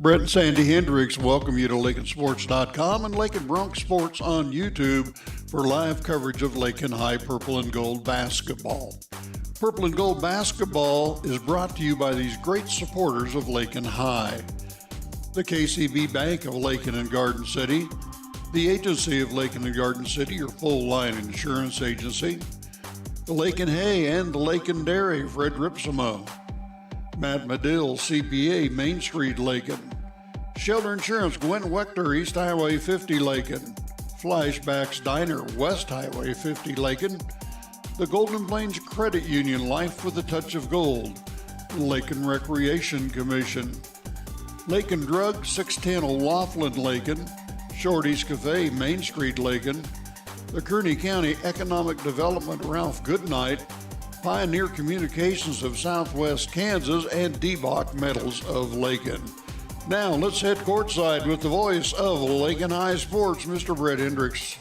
Brett and Sandy Hendricks welcome you to LakinSports.com and Lakin Bronx Sports on YouTube for live coverage of Lakin High Purple and Gold basketball. Purple and Gold basketball is brought to you by these great supporters of Lakin High. The KCB Bank of Lakin and Garden City, the Agency of Lakin and Garden City, your full-line insurance agency, the Lakin Hay and the Lakin Dairy, Fred Ripsimo, Matt Medill, CPA, Main Street, Lakin, Shelter Insurance, Gwen Wechter, East Highway 50, Lakin, Flashbacks Diner, West Highway 50, Lakin, the Golden Plains Credit Union, Life with a Touch of Gold, Lakin Recreation Commission, Lakin Drug, 610 O'Laughlin, Lakin, Shorty's Cafe, Main Street, Lakin, the Kearney County Economic Development, Ralph Goodnight, Pioneer Communications of Southwest Kansas, and D-Bach Metals of Lakin. Now let's head courtside with the voice of Lakin High Sports, Mr. Brett Hendricks.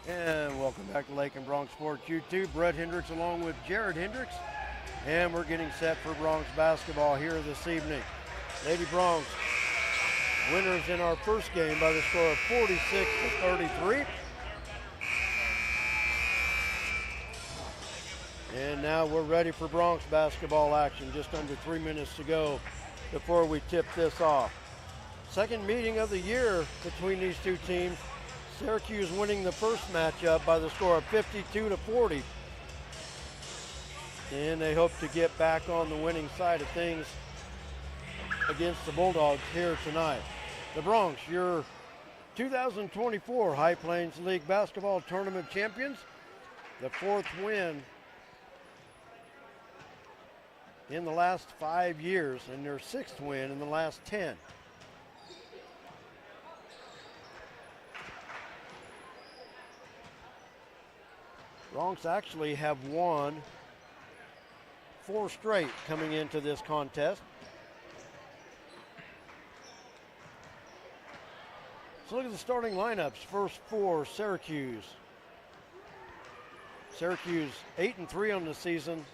And welcome back to Lakin Bronx Sports YouTube. Brett Hendricks along with Jared Hendricks. And we're getting set for Bronx basketball here this evening. Lady Bronx winners in our first game by the score of 46-33. And now we're ready for Bronx basketball action. Just under 3 minutes to go before we tip this off. Second meeting of the year between these two teams. Syracuse winning the first matchup by the score of 52-40. And they hope to get back on the winning side of things against the Bulldogs here tonight. The Bronx, your 2024 High Plains League Basketball Tournament champions. The fourth win in the last 5 years and their sixth win in the last 10. Bronx actually have won 4 straight coming into this contest. So look at the starting lineups. First for Syracuse. Syracuse 8-3 on the season,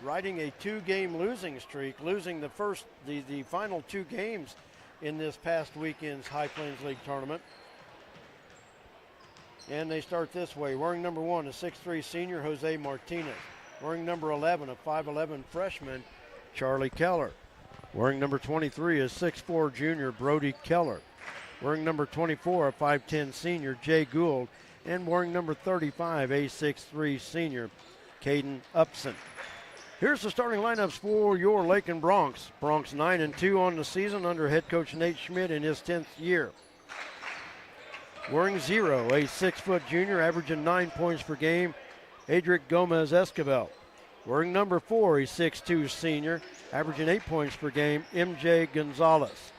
riding a 2-game losing streak, losing the final 2 games in this past weekend's High Plains League tournament. And they start this way. Wearing number 1, a 6'3 senior, Jose Martinez. Wearing number 11, a 5'11 freshman, Charlie Keller. Wearing number 23, a 6'4 junior, Brody Keller. Wearing number 24, a 5'10 senior, Jay Gould. And wearing number 35, a 6'3 senior, Caden Upson. Here's the starting lineups for your Lakin Bronx. Bronx 9-2 on the season under head coach Nate Schmidt in his 10th year. Wearing 0, a 6-foot junior, averaging 9 points per game, Adric Gomez Esquivel. Wearing number 4, a 6'2 senior, averaging 8 points per game, MJ Gonzalez.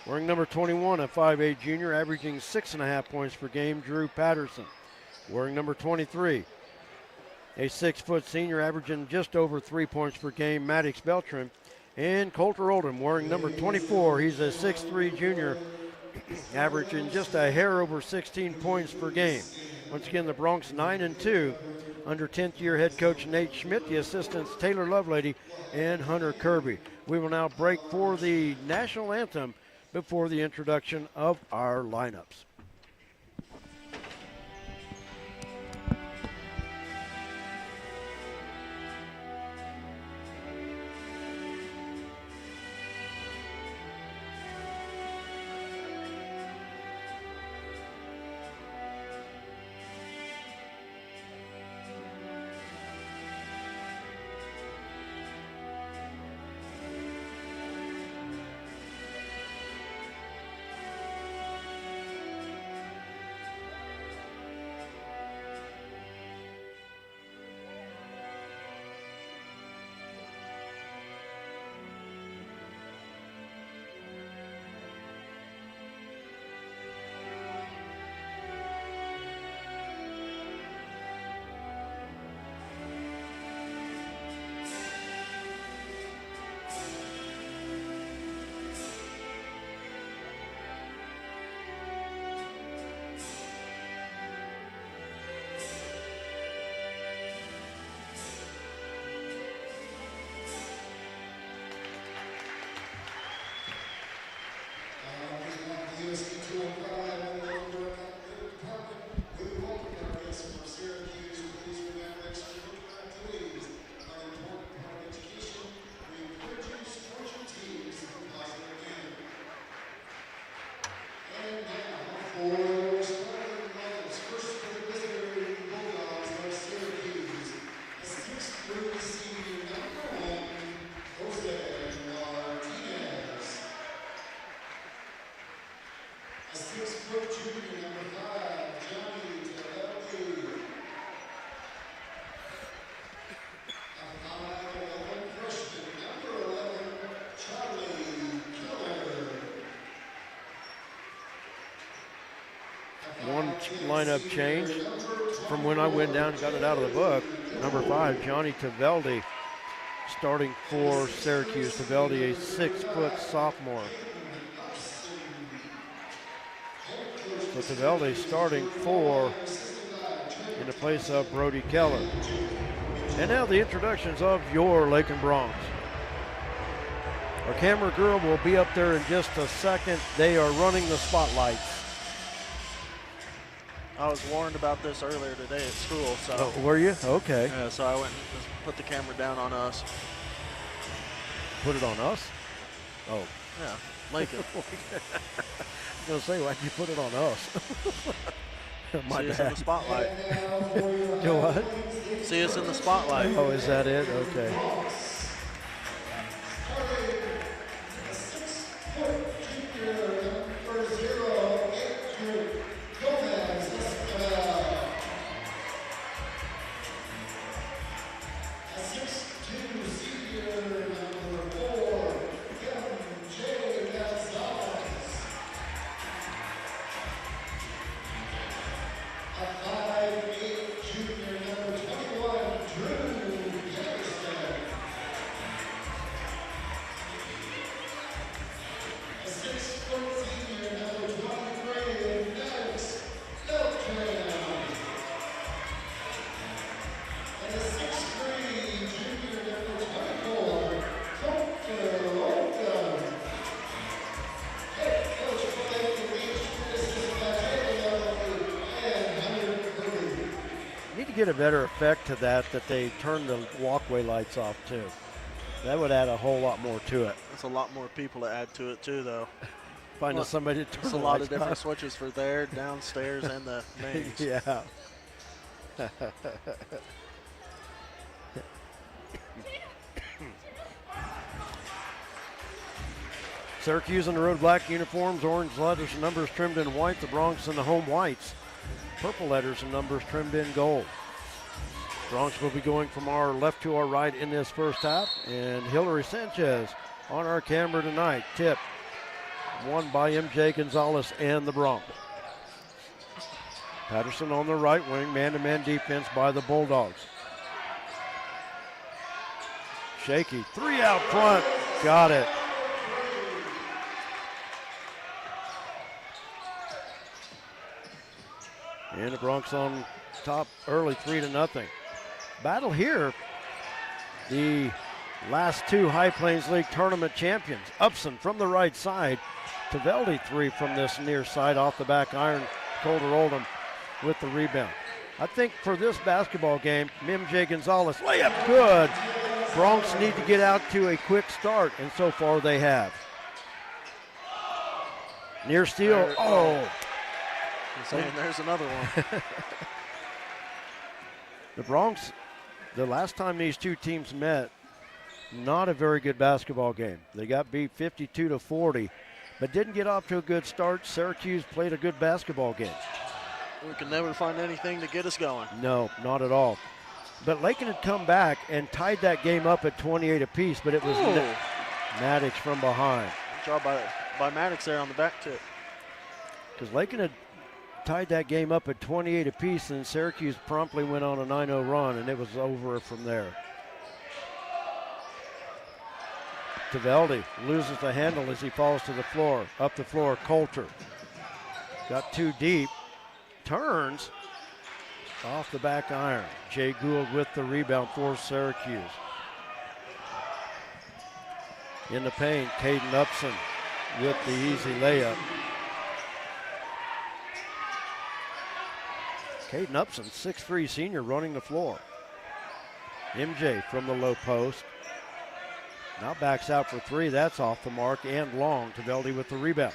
Wearing number 21, a 5'8 junior, averaging 6.5 points per game, Drew Patterson. Wearing number 23, a 6-foot senior, averaging just over 3 points per game, Maddox Beltran. And Coulter Oldham wearing number 24. He's a 6'3 junior, averaging just a hair over 16 points per game. Once again, the Broncs 9-2 under 10th year head coach Nate Schmidt, the assistants Taylor Lovelady and Hunter Kirby. We will now break for the national anthem before the introduction of our lineups. One lineup change from when I went down and got it out of the book. Number 5, Johnny Taveldi, starting for Syracuse. Taveldi, a 6-foot sophomore. So Taveldi starting in the place of Brody Keller. And now the introductions of your Lakin Broncs. Our camera girl will be up there in just a second. They are running the spotlights. I was warned about this earlier today at school, so. Oh, were you? Okay. Yeah, so I went and just put the camera down on us. Put it on us? Oh. Yeah, Lakin. I was going to say, why'd you put it on us? My See us bad. in the spotlight. Do what? See us in the spotlight. Oh, is that it? Okay. Get a better effect to that they turn the walkway lights off too. That would add a whole lot more to it. That's a lot more people to add to it too, though. Finding somebody to turn There's a lot of different switches for there, downstairs, and the mains. Yeah. Syracuse in the road black uniforms, orange letters and numbers trimmed in white. The Broncs in the home whites, purple letters and numbers trimmed in gold. Bronx will be going from our left to our right in this first half. And Hillary Sanchez on our camera tonight. Tip won by MJ Gonzalez and the Bronx. Patterson on the right wing, man-to-man defense by the Bulldogs. Shaky, 3 out front, got it. And the Bronx on top early, 3-0. Battle here, the last 2 High Plains League tournament champions. Upson from the right side. Taveldi 3 from this near side off the back iron. Calder Oldham with the rebound. I think for this basketball game, MJ Gonzalez, layup good. Bronx need to get out to a quick start, and so far they have. Near steal, Saying there's another one. The Bronx, the last time these 2 teams met, not a very good basketball game. They got beat 52-40, but didn't get off to a good start. Syracuse played a good basketball game. We can never find anything to get us going. No, not at all. But Lakin had come back and tied that game up at 28 apiece, but it was Maddox from behind. Good job by Maddox there on the back tip. Because Lakin had tied that game up at 28 apiece, and Syracuse promptly went on a 9-0 run, and it was over from there. Taveldi loses the handle as he falls to the floor. Up the floor, Coulter. Got too deep. Turns off the back iron. Jay Gould with the rebound for Syracuse. In the paint, Caden Upson with the easy layup. Caden Upson, 6'3" senior, running the floor. MJ from the low post. Now backs out for 3. That's off the mark and long. Taveldi with the rebound.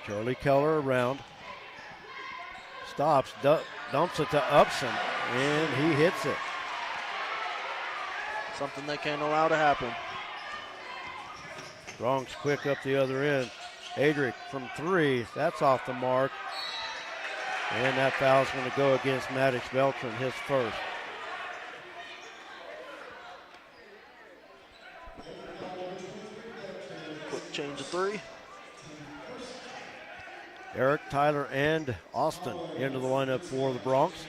Charlie Keller around. Stops, dumps it to Upson, and he hits it. Something they can't allow to happen. Bronx quick up the other end. Adric from 3, that's off the mark. And that foul's going to go against Maddox Beltran, his first. Quick change of 3. Eric, Tyler, and Austin into the lineup for the Bronx.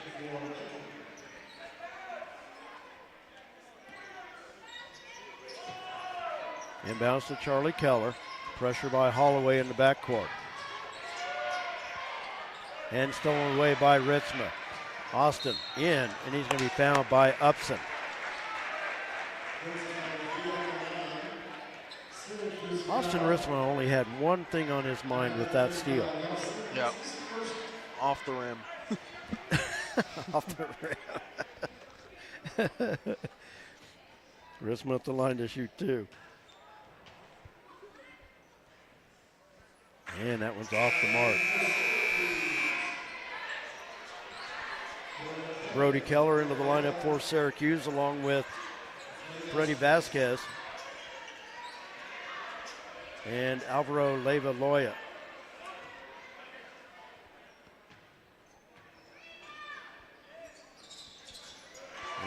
Inbounds to Charlie Keller. Pressure by Holloway in the backcourt. And stolen away by Ritzma. Austin in, and he's going to be fouled by Upson. Austin Ritzma only had one thing on his mind with that steal. Yeah. Off the rim. Off the rim. Ritzma at the line to shoot 2. And that one's off the mark. Brody Keller into the lineup for Syracuse along with Freddie Vasquez and Alvaro Leyva Loya.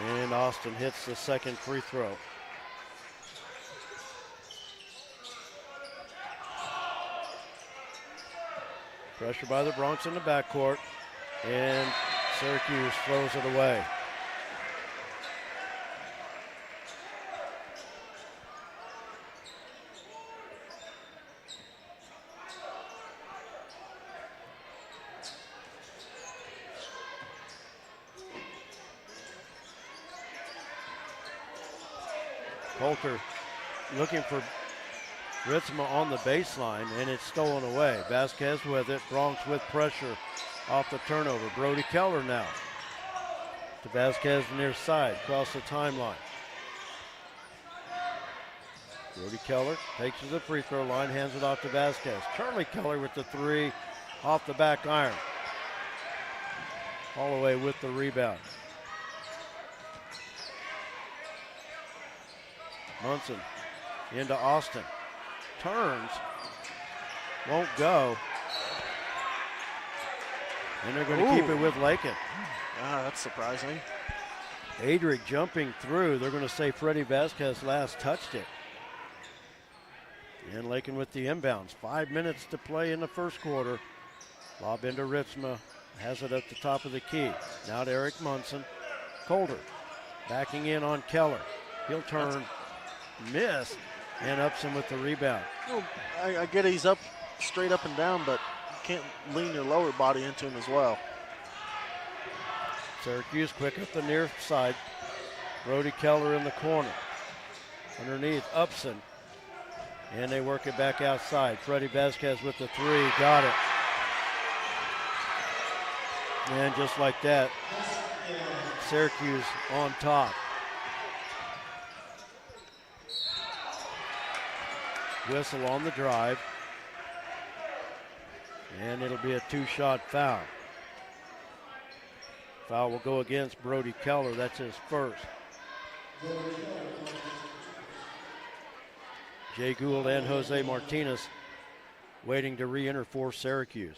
And Austin hits the second free throw. Pressure by the Bronx in the backcourt, and Syracuse throws it away. Coulter looking for Ritzma on the baseline, and it's stolen away. Vasquez with it, Bronx with pressure off the turnover. Brody Keller now to Vasquez near side, across the timeline. Brody Keller takes to the free throw line, hands it off to Vasquez. Charlie Keller with the 3 off the back iron. Holloway with the rebound. Munson into Austin. Turns, won't go. And they're going to keep it with Lakin. Ah, that's surprising. Adric jumping through. They're going to say Freddie Vasquez last touched it. And Lakin with the inbounds. 5 minutes to play in the first quarter. Lob into Ritzma. Has it at the top of the key. Now to Eric Munson. Colder backing in on Keller. He'll turn. Miss. And Upson with the rebound. Well, I get he's up, straight up and down, but you can't lean your lower body into him as well. Syracuse quick up the near side. Brody Keller in the corner. Underneath, Upson. And they work it back outside. Freddie Vasquez with the three. Got it. And just like that, Syracuse on top. Whistle on the drive. And it'll be a two-shot foul. Foul will go against Brody Keller. That's his first. Jay Gould and Jose Martinez waiting to re-enter for Syracuse.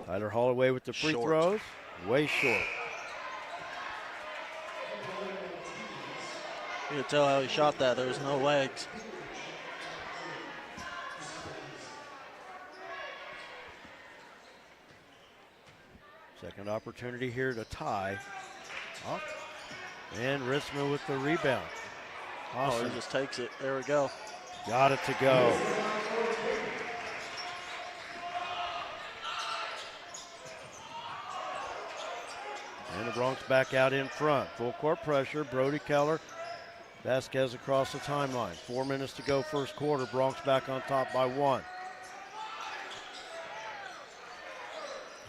Tyler Holloway with the free throws. Way short. You can tell how he shot that. There was no legs. Second opportunity here to tie. Up. And Ritzma with the rebound. Awesome. Oh, he just takes it. There we go. Got it to go. And the Bronx back out in front. Full court pressure. Brody Keller. Vasquez across the timeline. 4 minutes to go first quarter. Bronx back on top by 1.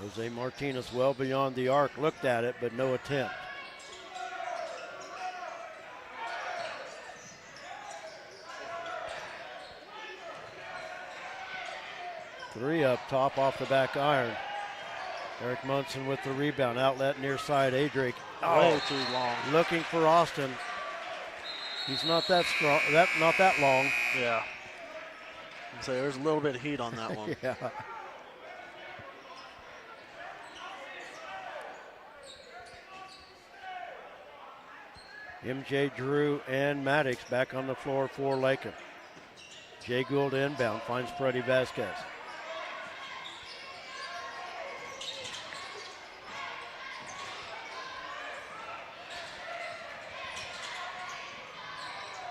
Jose Martinez well beyond the arc. Looked at it, but no attempt. Three up top off the back iron. Eric Munson with the rebound. Outlet near side. Adric. Way too long. Looking for Austin. He's not that strong. Not that long. Yeah. So there's a little bit of heat on that one. Yeah. MJ, Drew, and Maddox back on the floor for Lakin. Jay Gould inbound, finds Freddie Vasquez.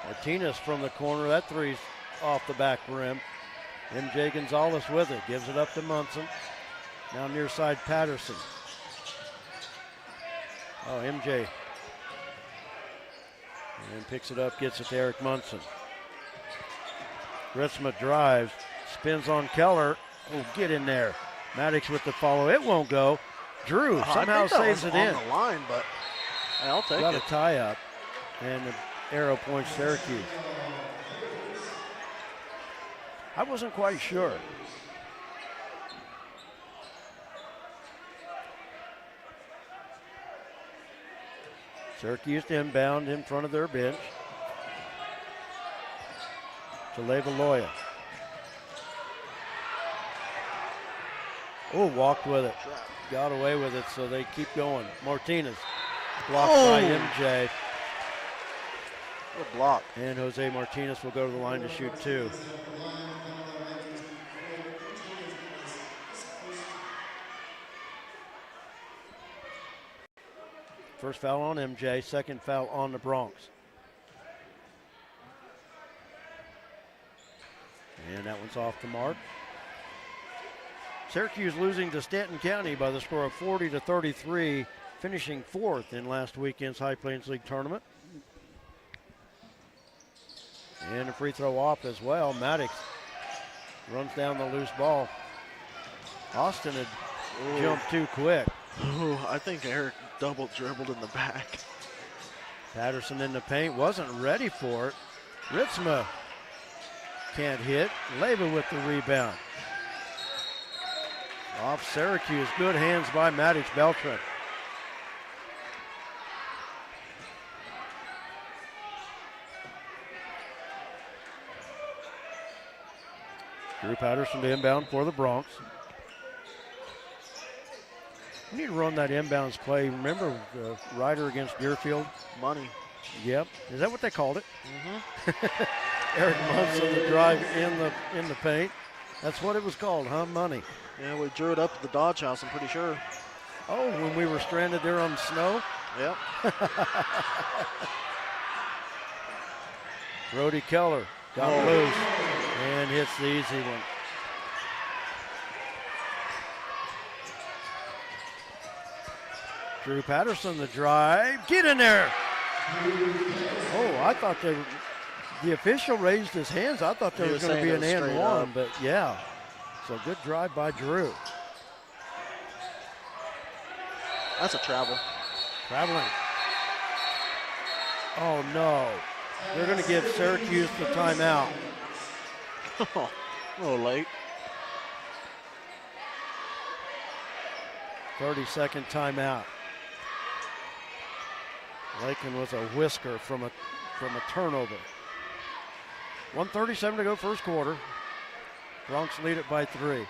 Martinez from the corner, that three's off the back rim. MJ Gonzalez with it, gives it up to Munson. Now near side Patterson. Oh, MJ. And picks it up, gets it to Eric Munson. Ritzma drives, spins on Keller. Oh, get in there. Maddox with the follow. It won't go. Drew somehow saves it in. On the line, but I'll take it. Got a tie up, and the arrow points Syracuse. I wasn't quite sure. Syracuse inbound in front of their bench. To Levalloya. Oh, walked with it. Got away with it, so they keep going. Martinez blocked by MJ. Good block. And Jose Martinez will go to the line to shoot two. First foul on MJ, second foul on the Bronx. And that one's off the mark. Syracuse losing to Stanton County by the score of 40-33, finishing fourth in last weekend's High Plains League tournament. And a free throw off as well. Maddox runs down the loose ball. Austin had jumped too quick. Ooh, I think Eric double dribbled in the back. Patterson in the paint, wasn't ready for it. Ritzma can't hit. Leyva with the rebound. Off Syracuse, good hands by Maddox Beltran. Drew Patterson to inbound for the Bronx. We need to run that inbounds play. Remember the Ryder against Deerfield? Money. Yep. Is that what they called it? Mm-hmm. Eric Munson, the drive in the paint. That's what it was called, huh? Money. Yeah, we drew it up at the Dodge House, I'm pretty sure. Oh, when we were stranded there on the snow? Yep. Brody Keller got loose and hits the easy one. Drew Patterson, the drive. Get in there. Oh, I thought the official raised his hands. I thought there was going to be an and one, but yeah. So good drive by Drew. That's a travel. Traveling. Oh, no. They're going to give Syracuse the timeout. A little late. 30-second timeout. Lakin was a whisker from a turnover. 1:37 to go first quarter. Bronx lead it by 3.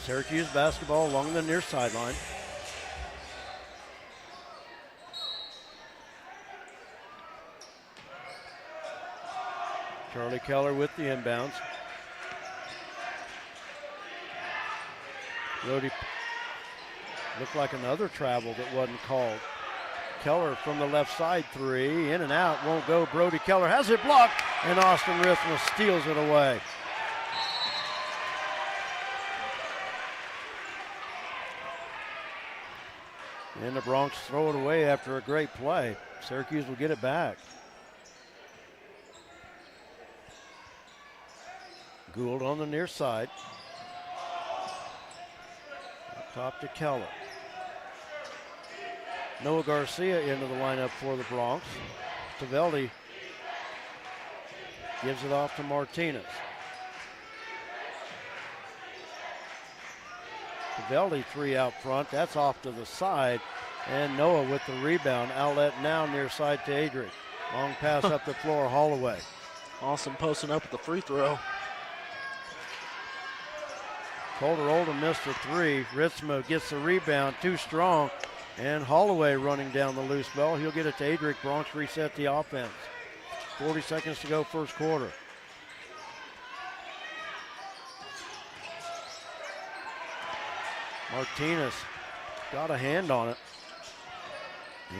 Syracuse basketball along the near sideline. Charlie Keller with the inbounds. Brody looked like another travel that wasn't called. Keller from the left side, 3, in and out, won't go. Brody Keller has it blocked, and Austin Rithma steals it away. And the Bronx throw it away after a great play. Syracuse will get it back. Gould on the near side. Up top to Keller. Noah Garcia into the lineup for the Bronx. Tavelli gives it off to Martinez. Tavelli 3 out front. That's off to the side. And Noah with the rebound. Outlet now near side to Adric. Long pass up the floor, Holloway. Austin posting up at the free throw. Colter Oldham missed a 3. Ritzmo gets the rebound, too strong. And Holloway running down the loose ball. He'll get it to Adric. Bronx reset the offense. 40 seconds to go first quarter. Martinez got a hand on it.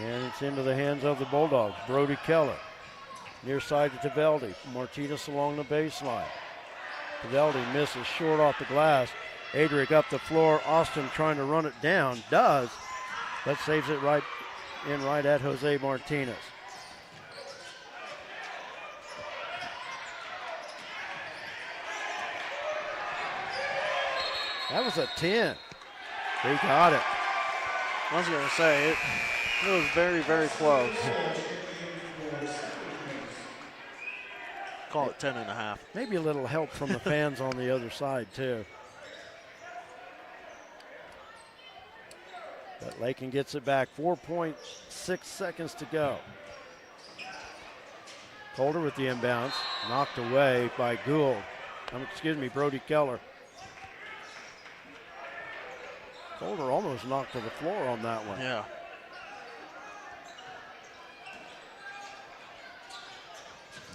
And it's into the hands of the Bulldogs. Brody Keller. Near side to Tavelli. Martinez along the baseline. Tavelli misses short off the glass. Adric up the floor. Austin trying to run it down. Does. But saves it right at Jose Martinez. That was a 10. He got it. I was going to say, it was very, very close. Call it 10.5. Maybe a little help from the fans on the other side, too. But Lakin gets it back. 4.6 seconds to go. Colter with the inbounds. Knocked away by Gould. Brody Keller. Colter almost knocked to the floor on that one. Yeah.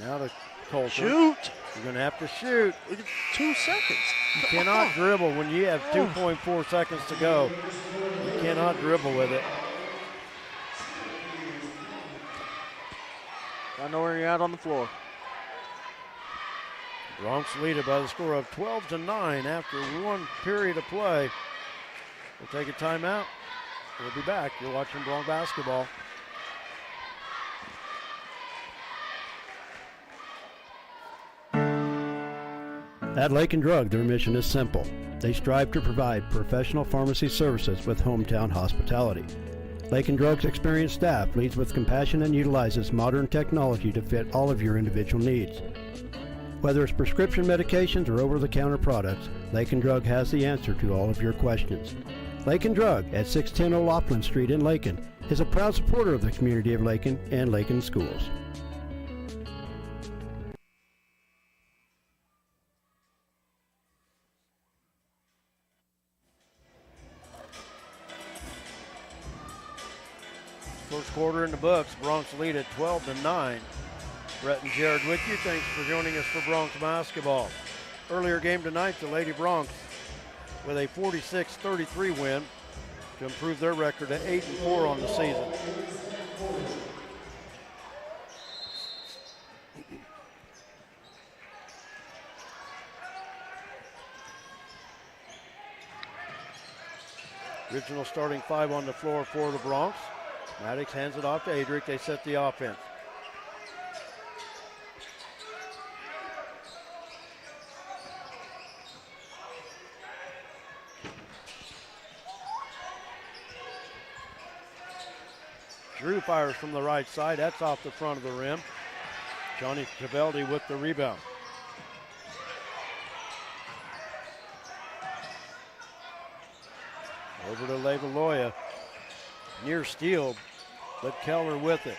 Now to Colter. Shoot. You're going to have to shoot. 2 seconds. You cannot dribble when you have 2.4 seconds to go. You cannot dribble with it. I know where you're at on the floor. Bronx lead it by the score of 12-9 after one period of play. We'll take a timeout. We'll be back. You're watching Bronx basketball. At Lakin Drug, their mission is simple. They strive to provide professional pharmacy services with hometown hospitality. Lakin Drug's experienced staff leads with compassion and utilizes modern technology to fit all of your individual needs. Whether it's prescription medications or over-the-counter products, Lakin Drug has the answer to all of your questions. Lakin Drug at 610 O'Loughlin Street in Lakin is a proud supporter of the community of Lakin and Lakin schools. First quarter in the books. Bronx lead at 12-9. Brett and Jared with you. Thanks for joining us for Bronx basketball. Earlier game tonight, the Lady Bronx with a 46-33 win to improve their record to 8-4 on the season. Original starting five on the floor for the Bronx. Maddox hands it off to Adric. They set the offense. Drew fires from the right side. That's off the front of the rim. Johnny Taveldi with the rebound. Over to Levalloya. Near steal, but Keller with it.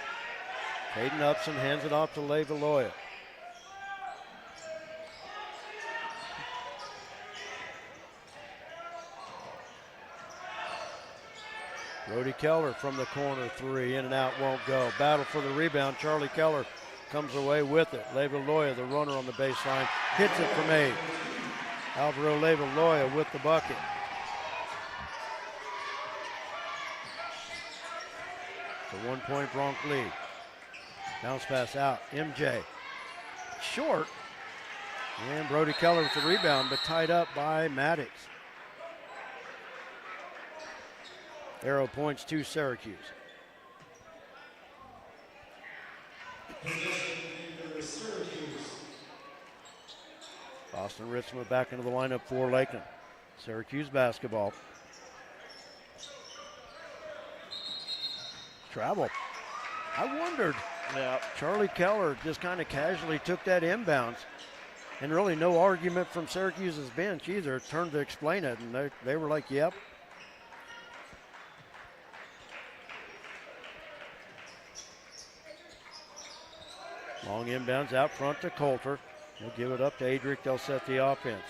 Caden Upson hands it off to Levalloya. Brody Keller from the corner three, in and out, won't go. Battle for the rebound. Charlie Keller comes away with it. Levalloya, the runner on the baseline, hits it from 8. Alvaro Levalloya with the bucket. The 1-point Bronx lead. Bounce pass out. MJ. Short. And Brody Keller with the rebound, but tied up by Maddox. Arrow points to Syracuse. Austin Ritzma back into the lineup for Lakin. Syracuse basketball. Travel. I wondered. Yeah. Charlie Keller just kind of casually took that inbounds. And really no argument from Syracuse's bench either. Turned to explain it, and they were like, yep. Long inbounds out front to Coulter. He'll give it up to Adric. They'll set the offense.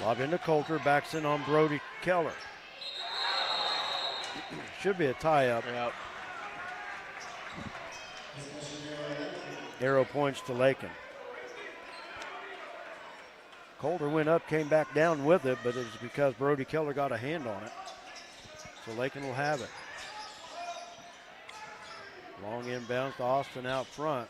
Lob into Coulter. Backs in on Brody Keller. Should be a tie-up. Yeah. Arrow points to Lakin. Coulter went up, came back down with it, but it was because Brody Keller got a hand on it. So Lakin will have it. Long inbounds to Austin out front.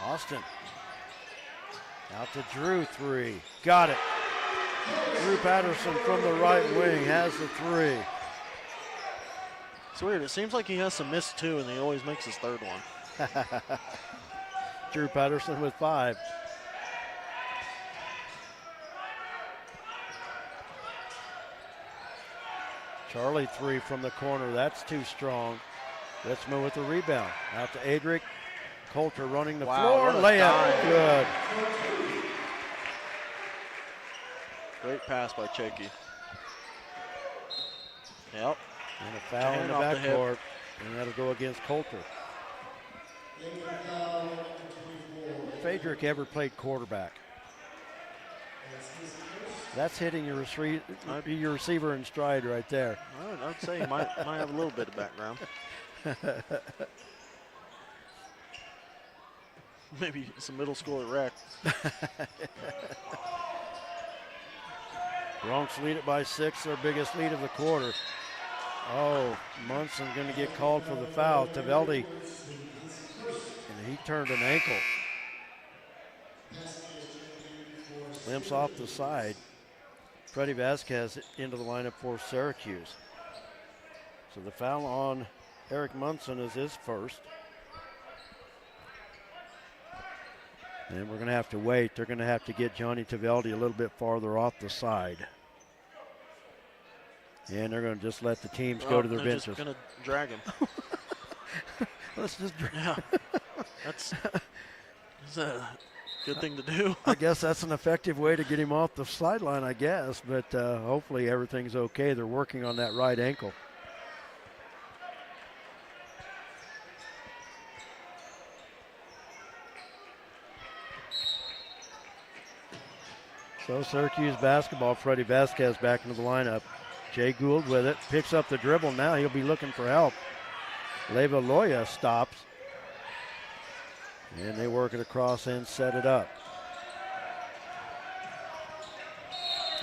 Austin. Out to Drew, three. Got it. Drew Patterson from the right wing has the three. It's weird. It seems like he has some missed two, and he always makes his third one. Drew Patterson with 5. Charlie, 3 from the corner. That's too strong. Ritzma with the rebound. Out to Adric. Coulter running the floor. Layup. Good. Great pass by Checky. Yep. And a foul in the backcourt. And that'll go against Coulter. If Adric ever played quarterback, that's hitting your receiver in stride right there. I'd say he might have a little bit of background. Maybe some middle school at rec. Bronx lead it by 6, their biggest lead of the quarter. Oh, Munson going to get called for the foul. Taveldi, and he turned an ankle. Limps off the side. Freddie Vasquez into the lineup for Syracuse. So the foul on Eric Munson is his first. And we're going to have to wait. They're going to have to get Johnny Taveldi a little bit farther off the side. And they're going to just let the teams go to their benches. They're just going to drag him. Let's just drag. Yeah. That's a good thing to do. I guess that's an effective way to get him off the sideline, I guess. But hopefully everything's okay. They're working on that right ankle. So Syracuse basketball, Freddie Vasquez back into the lineup. Jay Gould with it, picks up the dribble now. He'll be looking for help. Leva Loya stops. And they work it across and set it up.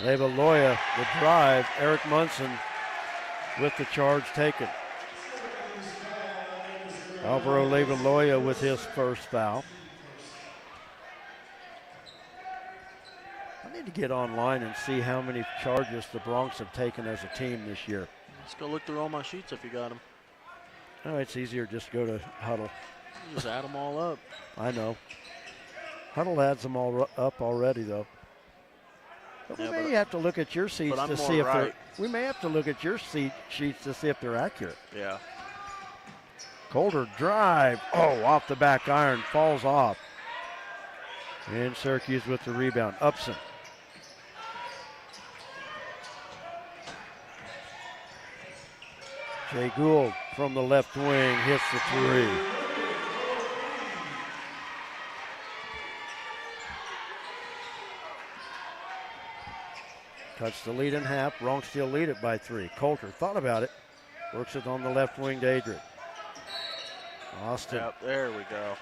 Leva Loya, the drive. Eric Munson with the charge taken. Alvaro Leva Loya with his first foul. I need to get online and see how many charges the Bronx have taken as a team this year. Let's go look through all my sheets if you got them. Oh, it's easier just to go to Huddle. You just add them all up. I know. Huddle adds them all up already, though. But we may have to look at your sheets to see if they're. We may have to look at your sheets to see if they're accurate. Yeah. Coulter drive. Oh, off the back iron, falls off. And Syracuse with the rebound. Upson. Jay Gould from the left wing hits the three. Cuts the lead in half. Bronx still lead it by 3. Coulter thought about it. Works it on the left wing to Adrian. Austin. Yep, there we go.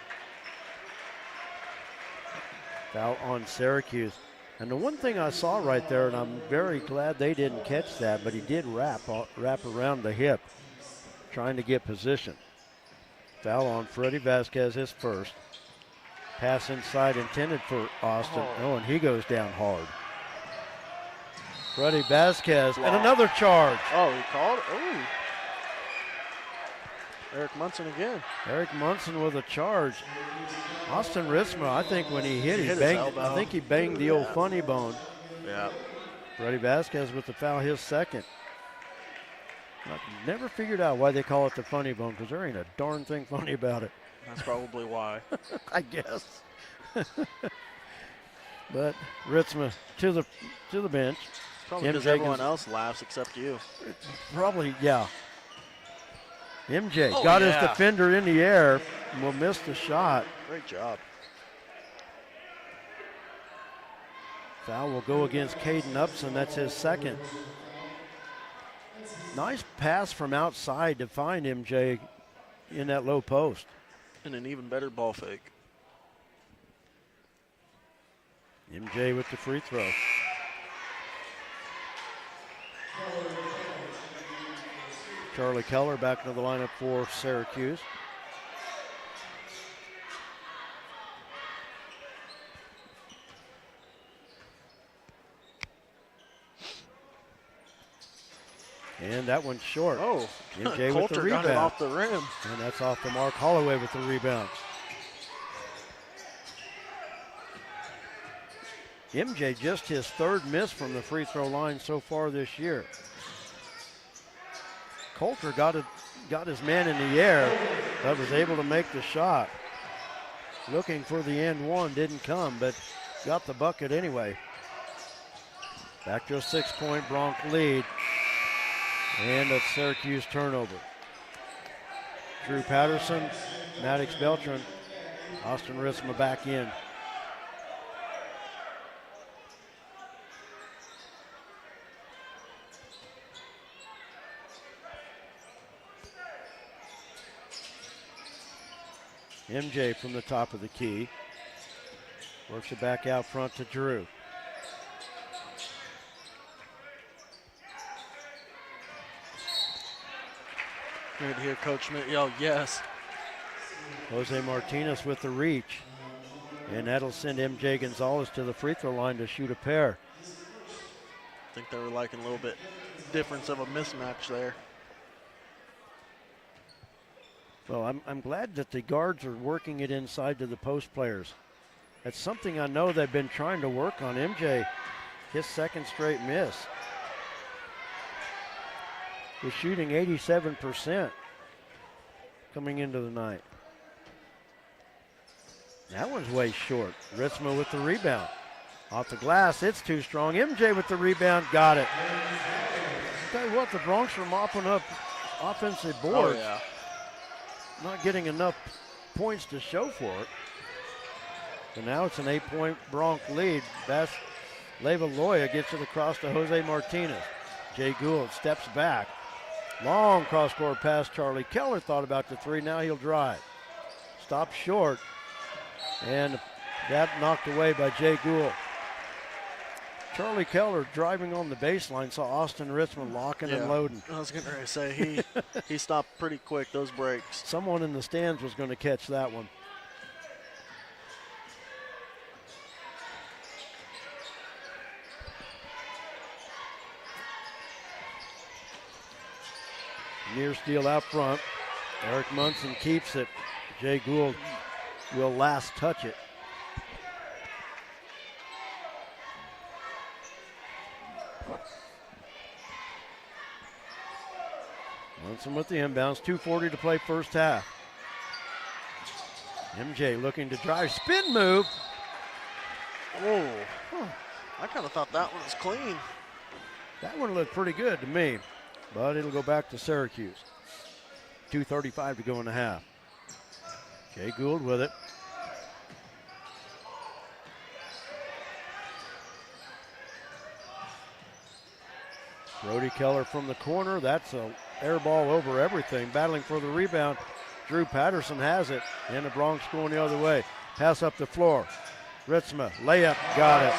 Foul on Syracuse. And the one thing I saw right there, and I'm very glad they didn't catch that, but he did wrap around the hip, trying to get position. Foul on Freddie Vasquez, his first. Pass inside intended for Austin. Oh, and he goes down hard. Freddie Vasquez, and another charge. Oh, he called it? Oh. Eric Munson again. Eric Munson with a charge. Austin Ritzma, I think when he hit, he banged. I think he banged the old funny bone. Yeah. Freddie Vasquez with the foul, his second. I've never figured out why they call it the funny bone, because there ain't a darn thing funny about it. That's probably why. I guess. But Ritzma to the bench. Probably because everyone else laughs except you. Probably, yeah. MJ got his defender in the air and will miss the shot. Great job. Foul will go against Caden Upson. That's his second. Nice pass from outside to find MJ in that low post. And an even better ball fake. MJ with the free throw. Charlie Keller back into the lineup for Syracuse. And that one's short. Oh, MJ with the Coulter rebound. got it off the rim. And that's off the mark. Holloway with the rebound. MJ just his third miss from the free throw line so far this year. Coulter got his man in the air, but was able to make the shot. Looking for the end one, didn't come, but got the bucket anyway. Back to a 6-point Bronx lead. And a Syracuse turnover. Drew Patterson, Maddox Beltran, Austin Ritzma back in. MJ from the top of the key. Works it back out front to Drew. Good to hear Coach Schmidt yell, yes. Jose Martinez with the reach. And that'll send MJ Gonzalez to the free throw line to shoot a pair. I think they were liking a little bit difference of a mismatch there. Well, I'm glad that the guards are working it inside to the post players. That's something I know they've been trying to work on. MJ, his second straight miss. Was shooting 87% coming into the night. That one's way short. Ritzma with the rebound. Off the glass, it's too strong. MJ with the rebound, got it. Tell you what, the Bronx are mopping up offensive boards. Oh, yeah. Not getting enough points to show for it. So now it's an 8-point Bronx lead. Leva Loya gets it across to Jose Martinez. Jay Gould steps back. Long cross-court pass. Charlie Keller thought about the three. Now he'll drive. Stops short. And that knocked away by Jay Gould. Charlie Keller driving on the baseline, saw Austin Ritzman locking and loading. I was going to say, he stopped pretty quick, those breaks. Someone in the stands was going to catch that one. Near steal out front. Eric Munson keeps it. Jay Gould will last touch it. Munson with the inbounds. 2:40 to play first half. MJ looking to drive. Spin move. Oh, I kind of thought that one was clean. That one looked pretty good to me, but it'll go back to Syracuse. 2:35 to go in the half. Jay Gould with it. Brody Keller from the corner. That's a air ball over everything. Battling for the rebound. Drew Patterson has it. And the Bronx going the other way. Pass up the floor. Ritzma, layup, got it.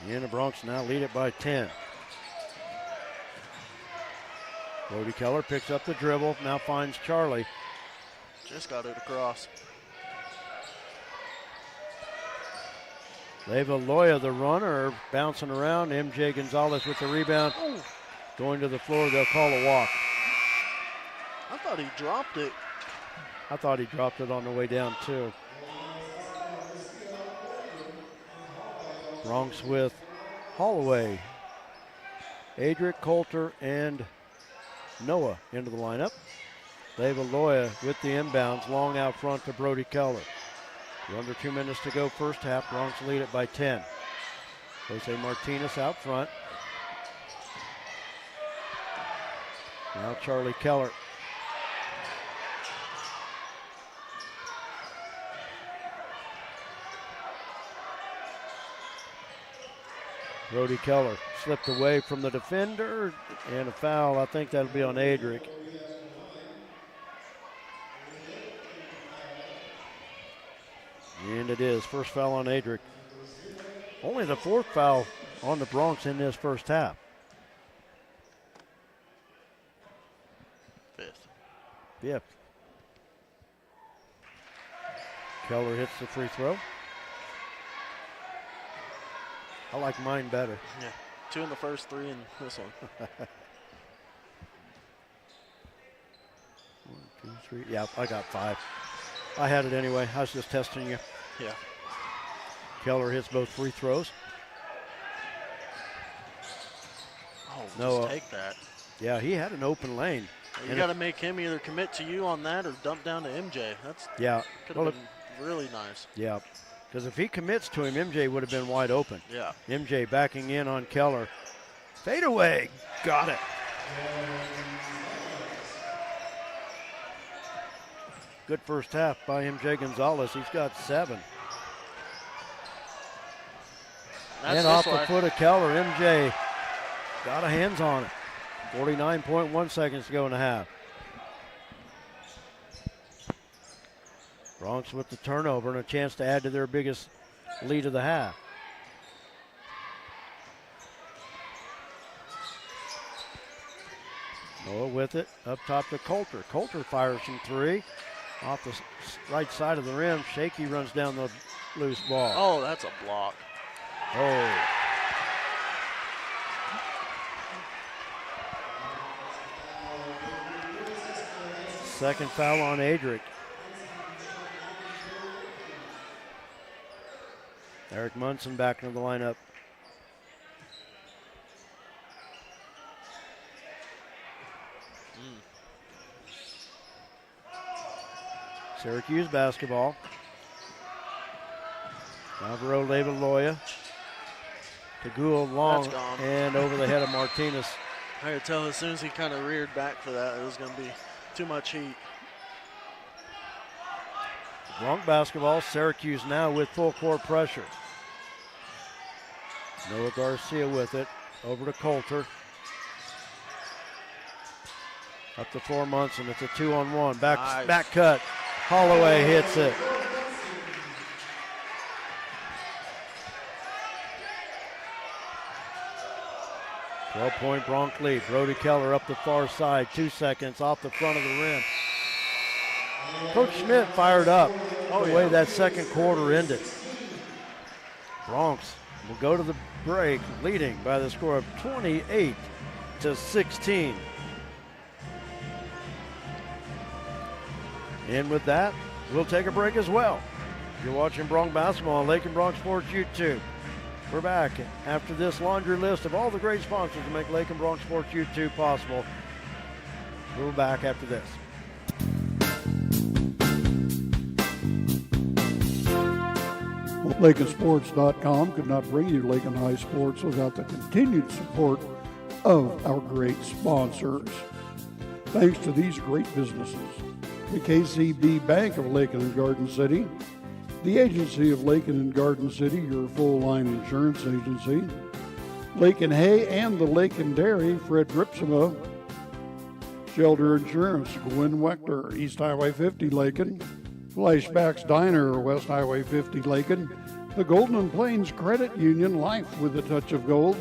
And the Bronx now lead it by 10. Brody Keller picks up the dribble, now finds Charlie. Just got it across. Leva Loya, the runner, bouncing around. MJ Gonzalez with the rebound. Ooh. Going to the floor, they'll call a walk. I thought he dropped it. I thought he dropped it on the way down too. Bronx with Holloway, Adric Coulter, and Noah into the lineup. Leva Loya with the inbounds, long out front to Brody Keller. Under 2 minutes to go first half. Bronx lead it by 10. Jose Martinez out front. Now Charlie Keller. Brody Keller slipped away from the defender, and a foul. I think that'll be on Adric. And it is. First foul on Adric. Only the fourth foul on the Bronx in this first half. Fifth. Keller hits the free throw. I like mine better. Yeah, 2 in the first, 3 in this one. 1, 2, 3. Yeah, I got 5. I had it anyway. I was just testing you. Yeah. Keller hits both free throws. Oh, No, just take that. Yeah, he had an open lane. You got to make him either commit to you on that or dump down to MJ. That's could have been really nice. Yeah, because if he commits to him, MJ would have been wide open. Yeah. MJ backing in on Keller. Fade away. Got it. Good first half by MJ Gonzalez. He's got 7. And off the foot of Keller, MJ got a hands on it. 49.1 seconds to go in the half. Bronx with the turnover and a chance to add to their biggest lead of the half. Noah with it, up top to Coulter. Coulter fires from 3. Off the right side of the rim, Shaky runs down the loose ball. Oh, that's a block. Oh. Second foul on Adric. Eric Munson back into the lineup. Syracuse basketball. Alvaro Leviloya to Gould, long and over the head of Martinez. I could tell as soon as he kind of reared back for that, it was going to be too much heat. Bronx basketball, Syracuse now with full court pressure. Noah Garcia with it, over to Coulter. Up to 4 months, and it's a 2-on-1. Back cut. Holloway hits it. Point Bronx lead. Brody Keller up the far side. 2 seconds off the front of the rim. Coach Schmidt fired up the way that second quarter ended. Bronx will go to the break leading by the score of 28-16. And with that, we'll take a break as well. You're watching Bronx basketball on Lakin Bronx Sports YouTube. We're back after this laundry list of all the great sponsors to make Lakin Bronx Sports YouTube possible. We'll be back after this. LakinSports.com could not bring you Lakin High Sports without the continued support of our great sponsors. Thanks to these great businesses: the KCB Bank of Lakin and Garden City, the Agency of Lakin and Garden City, your full-line insurance agency, Lakin Hay and the Lakin Dairy, Fred Ripsema, Shelter Insurance, Gwen Wechter, East Highway 50 Lakin, Flashbacks Diner, West Highway 50 Lakin, the Golden Plains Credit Union, Life with a Touch of Gold,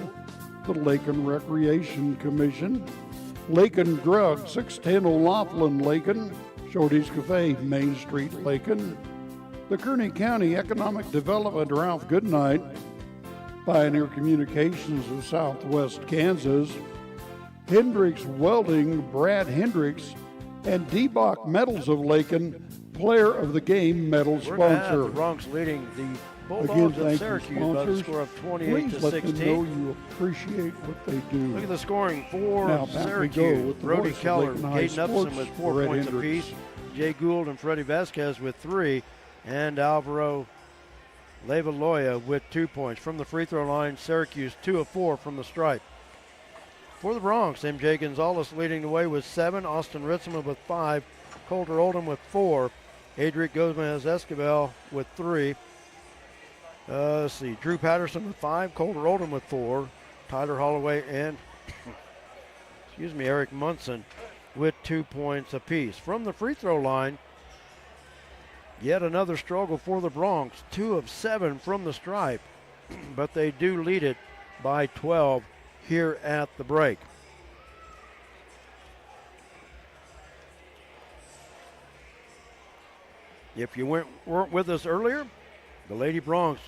the Lakin Recreation Commission, Lakin Drug, 610 O'Laughlin Lakin, Shorty's Cafe, Main Street Lakin, the Kearney County Economic Development, Ralph Goodnight, Pioneer Communications of Southwest Kansas, Hendricks Welding, Brad Hendricks, and D-Bach Metals of Lakin, Player of the Game medal sponsor. The Bronx leading the Bulldogs of Syracuse by the score of 28-16. Please let them know you appreciate what they do. Look at the scoring for Syracuse. Brody Keller, Caden Upson with 4 points apiece. Jay Gould and Freddie Vasquez with 3. And Alvaro Leviloya with 2 points. From the free throw line, Syracuse 2 of 4 from the stripe. For the Bronx, MJ Gonzalez leading the way with 7. Austin Ritzman with 5. Coulter Oldham with 4. Adric Gomez-Escobar with 3. Let's see, Drew Patterson with 5. Coulter Oldham with 4. Tyler Holloway and Eric Munson with 2 points apiece. From the free throw line, yet another struggle for the Bronx. 2 of 7 from the stripe, but they do lead it by 12 here at the break. If you weren't with us earlier, the Lady Bronx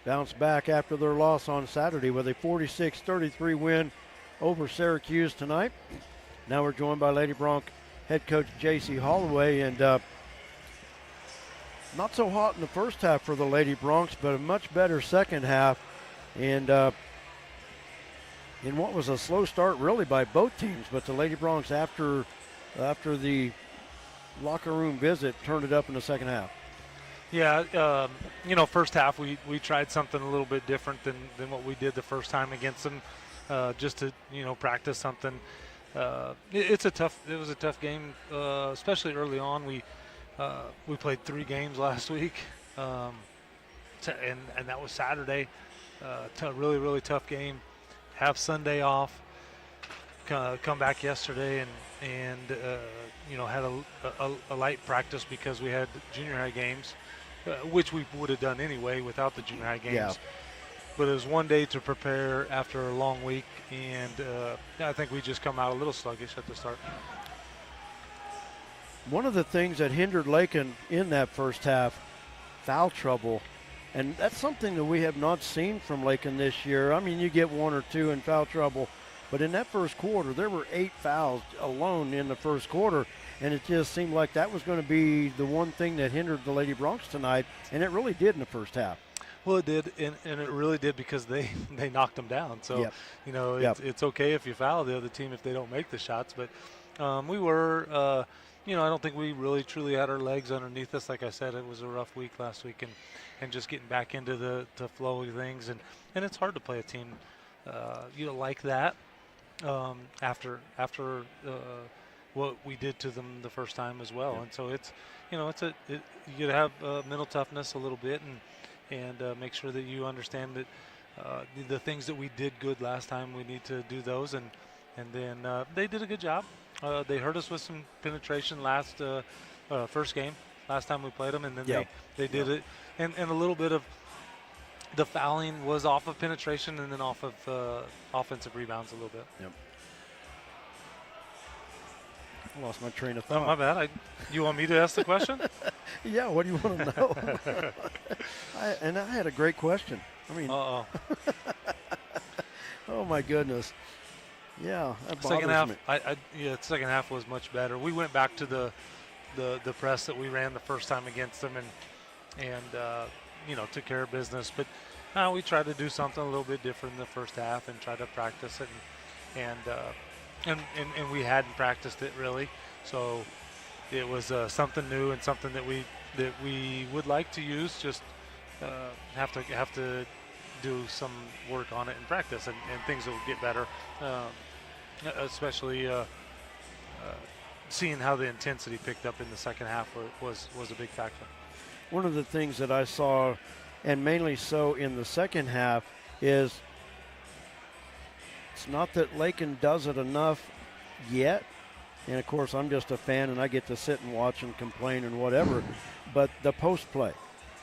bounced back after their loss on Saturday with a 46-33 win over Syracuse tonight. Now we're joined by Lady Bronx head coach J.C. Holloway, and not so hot in the first half for the Lady Bronx, but a much better second half, and in what was a slow start really by both teams, but the Lady Bronx after the locker room visit turned it up in the second half. Yeah, first half we tried something a little bit different than what we did the first time against them, just to practice something. It was a tough game, especially early on. We played 3 games last week, and that was Saturday. Really tough game. Have Sunday off. Come back yesterday and had a light practice because we had junior high games, which we would have done anyway without the junior high games. Yeah. But it was one day to prepare after a long week, and I think we just come out a little sluggish at the start. One of the things that hindered Lakin in that first half, foul trouble, and that's something that we have not seen from Lakin this year. I mean, you get 1 or 2 in foul trouble But in that first quarter, there were 8 fouls alone in the first quarter, and it just seemed like that was going to be the one thing that hindered the Lady Broncs tonight, and it really did in the first half. Well, it did, and it really did because they knocked them down. So, it's okay if you foul the other team if they don't make the shots. But we were, I don't think we really truly had our legs underneath us. Like I said, it was a rough week last week, and just getting back into the flow of things. And it's hard to play a team, like that after what we did to them the first time as well. Yeah. And so it's, you got to have mental toughness a little bit and make sure that you understand that the things that we did good last time, we need to do those. And then they did a good job. They hurt us with some penetration first game, last time we played them, and then they did it. And a little bit of the fouling was off of penetration and then off of offensive rebounds a little bit. Yep. I lost my train of thought. Oh, my bad. You want me to ask the question? Yeah, what do you want to know? I had a great question. I mean, oh my goodness. Yeah, that second half. me. The second half was much better. We went back to the press that we ran the first time against them, and took care of business. But we tried to do something a little bit different in the first half and try to practice it, and we hadn't practiced it really. So it was something new and something that we would like to use. Just have to do some work on it in practice, and things will get better. Especially seeing how the intensity picked up in the second half was a big factor. One of the things that I saw, and mainly so in the second half, is it's not that Lakin does it enough yet. And, of course, I'm just a fan, and I get to sit and watch and complain and whatever. But the post play.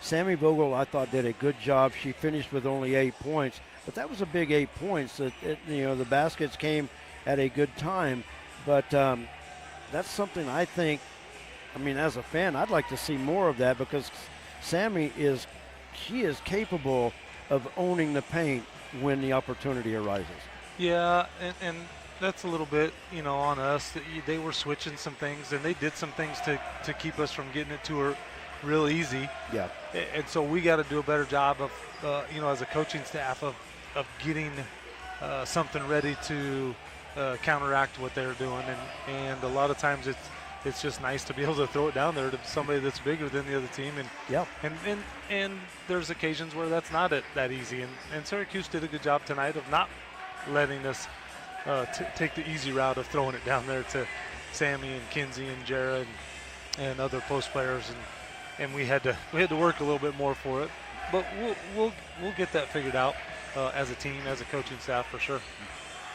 Sammy Vogel, I thought, did a good job. She finished with only 8 points. But that was a big 8 points. The baskets came at a good time. But that's something I think, as a fan, I'd like to see more of that, because Sammy is capable of owning the paint when the opportunity arises. Yeah, and that's a little bit, on us. They were switching some things, and they did some things to keep us from getting it to her real easy. Yeah. And so we got to do a better job of, as a coaching staff of getting something ready to counteract what they're doing. And a lot of times it's just nice to be able to throw it down there to somebody that's bigger than the other team. And there's occasions where that's not that easy. And Syracuse did a good job tonight of not letting us take the easy route of throwing it down there to Sammy and Kinsey and Jara and other post players, and we had to work a little bit more for it. But we'll get that figured out as a team, as a coaching staff, for sure.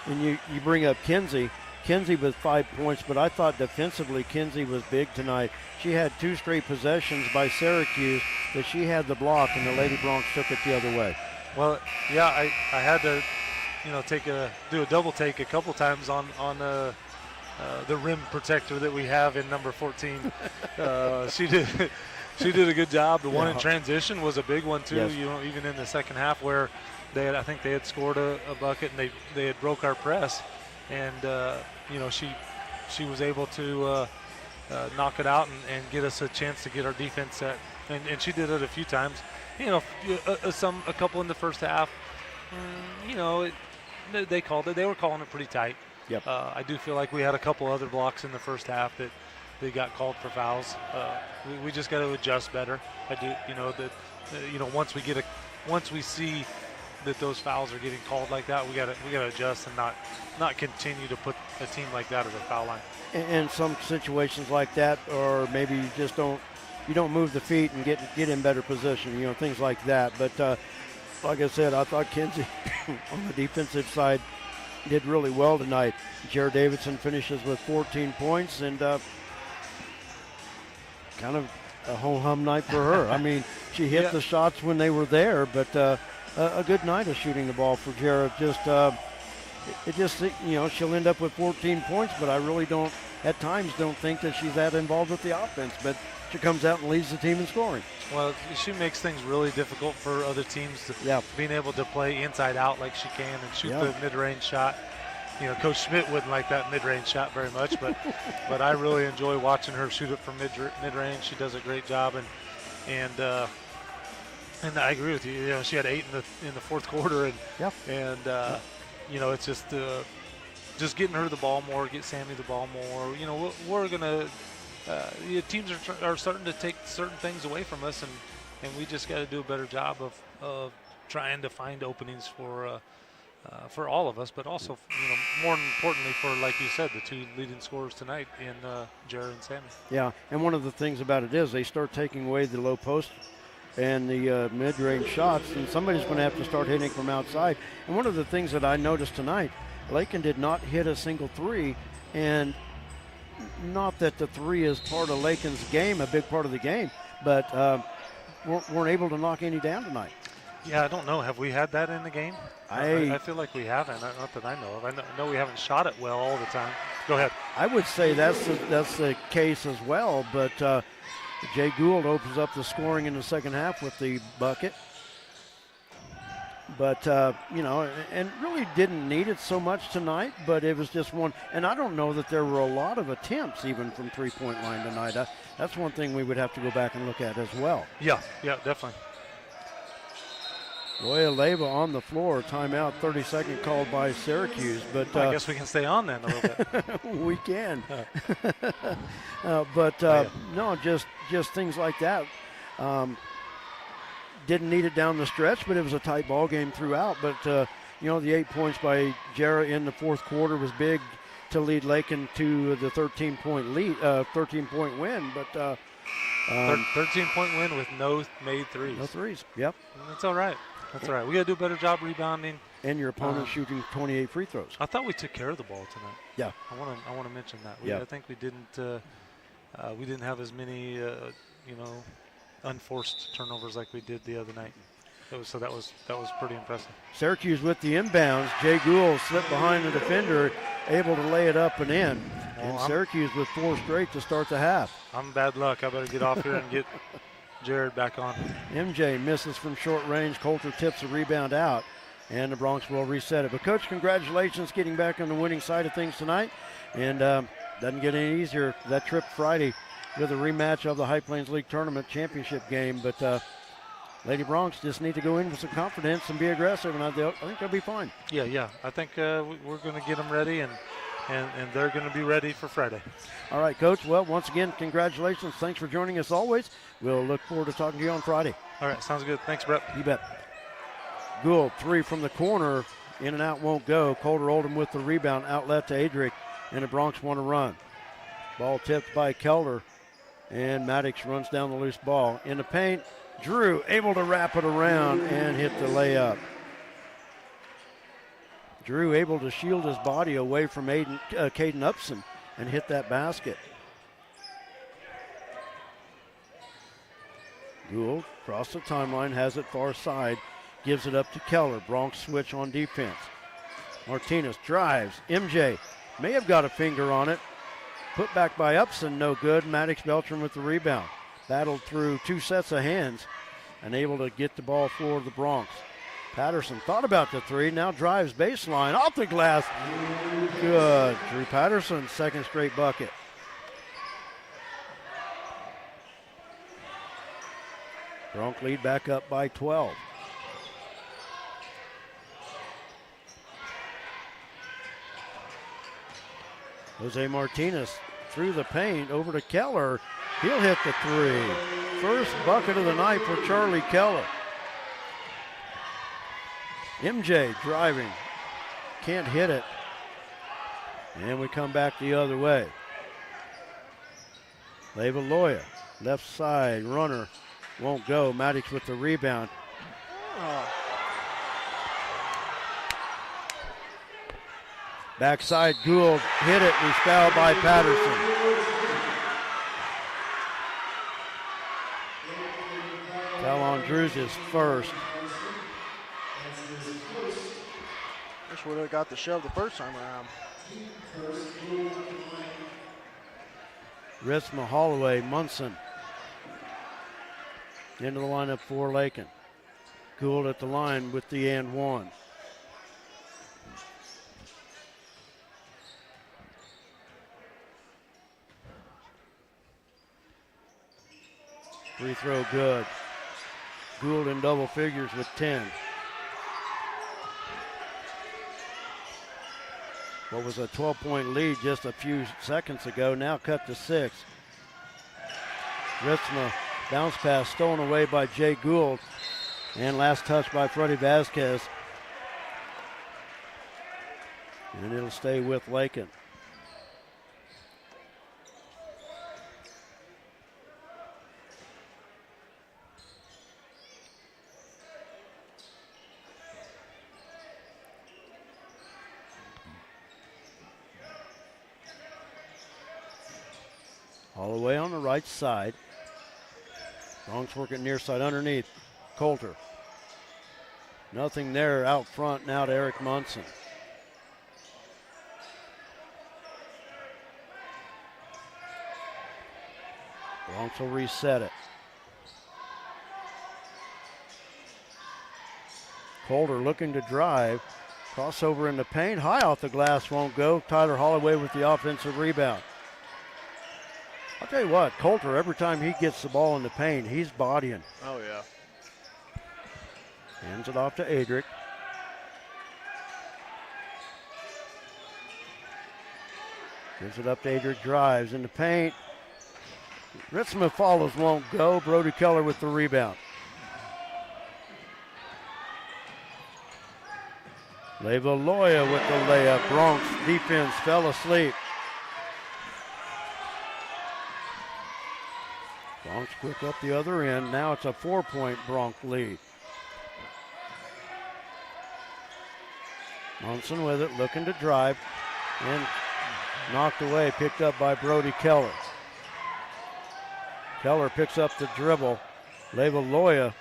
And you bring up Kinsey with 5 points, but I thought defensively Kinsey was big tonight. She had 2 straight possessions by Syracuse that she had the block, and the Lady Broncs took it the other way. Well, yeah, I had to do a double take a couple times on the rim protector that we have in number 14. She did a good job. The one in transition was a big one too. Yes. Even in the second half, where I think they had scored a bucket and they had broke our press, and she was able to knock it out and get us a chance to get our defense set. And she did it a few times. A couple in the first half. They called it. They were calling it pretty tight. Yep. I do feel like we had a couple other blocks in the first half that they got called for fouls. We just got to adjust better. I do. Once we see that those fouls are getting called like that, we got to adjust and not continue to put a team like that at the foul line. And some situations like that, or maybe you just don't move the feet and get in better position. Things like that. But like I said, I thought Kinsey on the defensive side did really well tonight. Jared Davidson finishes with 14 points, and kind of a ho-hum night for her. She hit the shots when they were there, but a good night of shooting the ball for Jared. She'll end up with 14 points, but I really don't think that she's that involved with the offense. But she comes out and leads the team in scoring. Well, she makes things really difficult for other teams being able to play inside out like she can and shoot the mid-range shot. Coach Schmidt wouldn't like that mid-range shot very much, but I really enjoy watching her shoot it from mid-range. She does a great job, and I agree with you. She had 8 in the fourth quarter, and it's just getting her the ball more, get Sammy the ball more. We're gonna teams are starting to take certain things away from us, and we just got to do a better job of trying to find openings for all of us, but also more importantly for, like you said, the 2 leading scorers tonight in Jared and Sammy. Yeah, and one of the things about it is they start taking away the low post and the mid-range shots, and somebody's going to have to start hitting from outside. And one of the things that I noticed tonight, Lakin did not hit a single 3, and not that the 3 is part of Lakin's game, a big part of the game, but weren't able to knock any down tonight. Yeah, I don't know. Have we had that in the game? I feel like we haven't. Not that I know of. I know we haven't shot it well all the time. Go ahead. I would say that's the case as well, but Jay Gould opens up the scoring in the second half with the bucket. But, and really didn't need it so much tonight, but it was just one. And I don't know that there were a lot of attempts even from three-point line tonight. That's one thing we would have to go back and look at as well. Yeah, definitely. Loya Leyva on the floor. Timeout, 30-second called by Syracuse. But I guess we can stay on then a little bit. We can. No, just things like that. Didn't need it down the stretch, but it was a tight ball game throughout. But, the 8 points by Jarrah in the fourth quarter was big to lead Lakin to the 13-point lead, 13-point win. But 13-point win with no made threes. No threes, yep. That's all right. We got to do a better job rebounding. And your opponent shooting 28 free throws. I thought we took care of the ball tonight. Yeah. I want to mention that. Yeah. I think we didn't have as many unforced turnovers like we did the other night. That was pretty impressive. Syracuse with the inbounds. Jay Gould slipped behind the defender, able to lay it up and in. And Syracuse with 4 straight to start the half. I'm bad luck. I better get off here and get Jared back on. MJ misses from short range. Coulter tips the rebound out, and the Bronx will reset it. But, Coach, congratulations getting back on the winning side of things tonight. And doesn't get any easier that trip Friday with a rematch of the High Plains League Tournament championship game. But Lady Bronx just need to go in with some confidence and be aggressive, and I think they'll be fine. Yeah. I think we're going to get them ready, and they're going to be ready for Friday. All right, Coach. Well, once again, congratulations. Thanks for joining us always. We'll look forward to talking to you on Friday. All right, sounds good. Thanks, Brett. You bet. Gould, 3 from the corner. In and out won't go. Coulter Oldham with the rebound. Outlet to Adric, and the Bronx want to run. Ball tipped by Kelder, and Maddox runs down the loose ball. In the paint, Drew able to wrap it around and hit the layup. Drew able to shield his body away from Caden Upson and hit that basket. Gould across the timeline, has it far side, gives it up to Keller. Bronx switch on defense. Martinez drives. MJ may have got a finger on it. Put back by Upson, no good. Maddox Beltran with the rebound. Battled through 2 sets of hands and able to get the ball for the Bronx. Patterson thought about the 3, now drives baseline, off the glass. Good. Drew Patterson's second straight bucket. Bronx lead back up by 12. Jose Martinez through the paint over to Keller. He'll hit the 3. First bucket of the night for Charlie Keller. MJ driving, can't hit it. And we come back the other way. Leyva Loya, left side, runner, won't go. Maddox with the rebound. Backside, Gould hit it, and he's fouled by Patterson. Foul on Drews is first. Wish would have got the shove the first time around. Ritzma, Holloway, Munson into the lineup for Lakin. Gould at the line with the and one. Free throw good. Gould in double figures with 10. What was a 12-point lead just a few seconds ago, now cut to 6. Ritzma bounce pass stolen away by Jay Gould. And last touch by Freddie Vasquez. And it'll stay with Lakin. Holloway on the right side. Bronx working near side underneath. Coulter. Nothing there out front now to Eric Munson. Bronx will reset it. Coulter looking to drive. Crossover in the paint. High off the glass, won't go. Tyler Holloway with the offensive rebound. I'll tell you what, Coulter, every time he gets the ball in the paint, he's bodying. Oh, yeah. Hands it off to Adric. Gives it up to Adric, drives in the paint. Ritzma follows, won't go. Brody Keller with the rebound. Levalloya with the layup. Bronx defense fell asleep. Bronx quick up the other end. Now it's a 4-point Bronx lead. Munson with it, looking to drive. And knocked away, picked up by Brody Keller. Keller picks up the dribble. Levalloya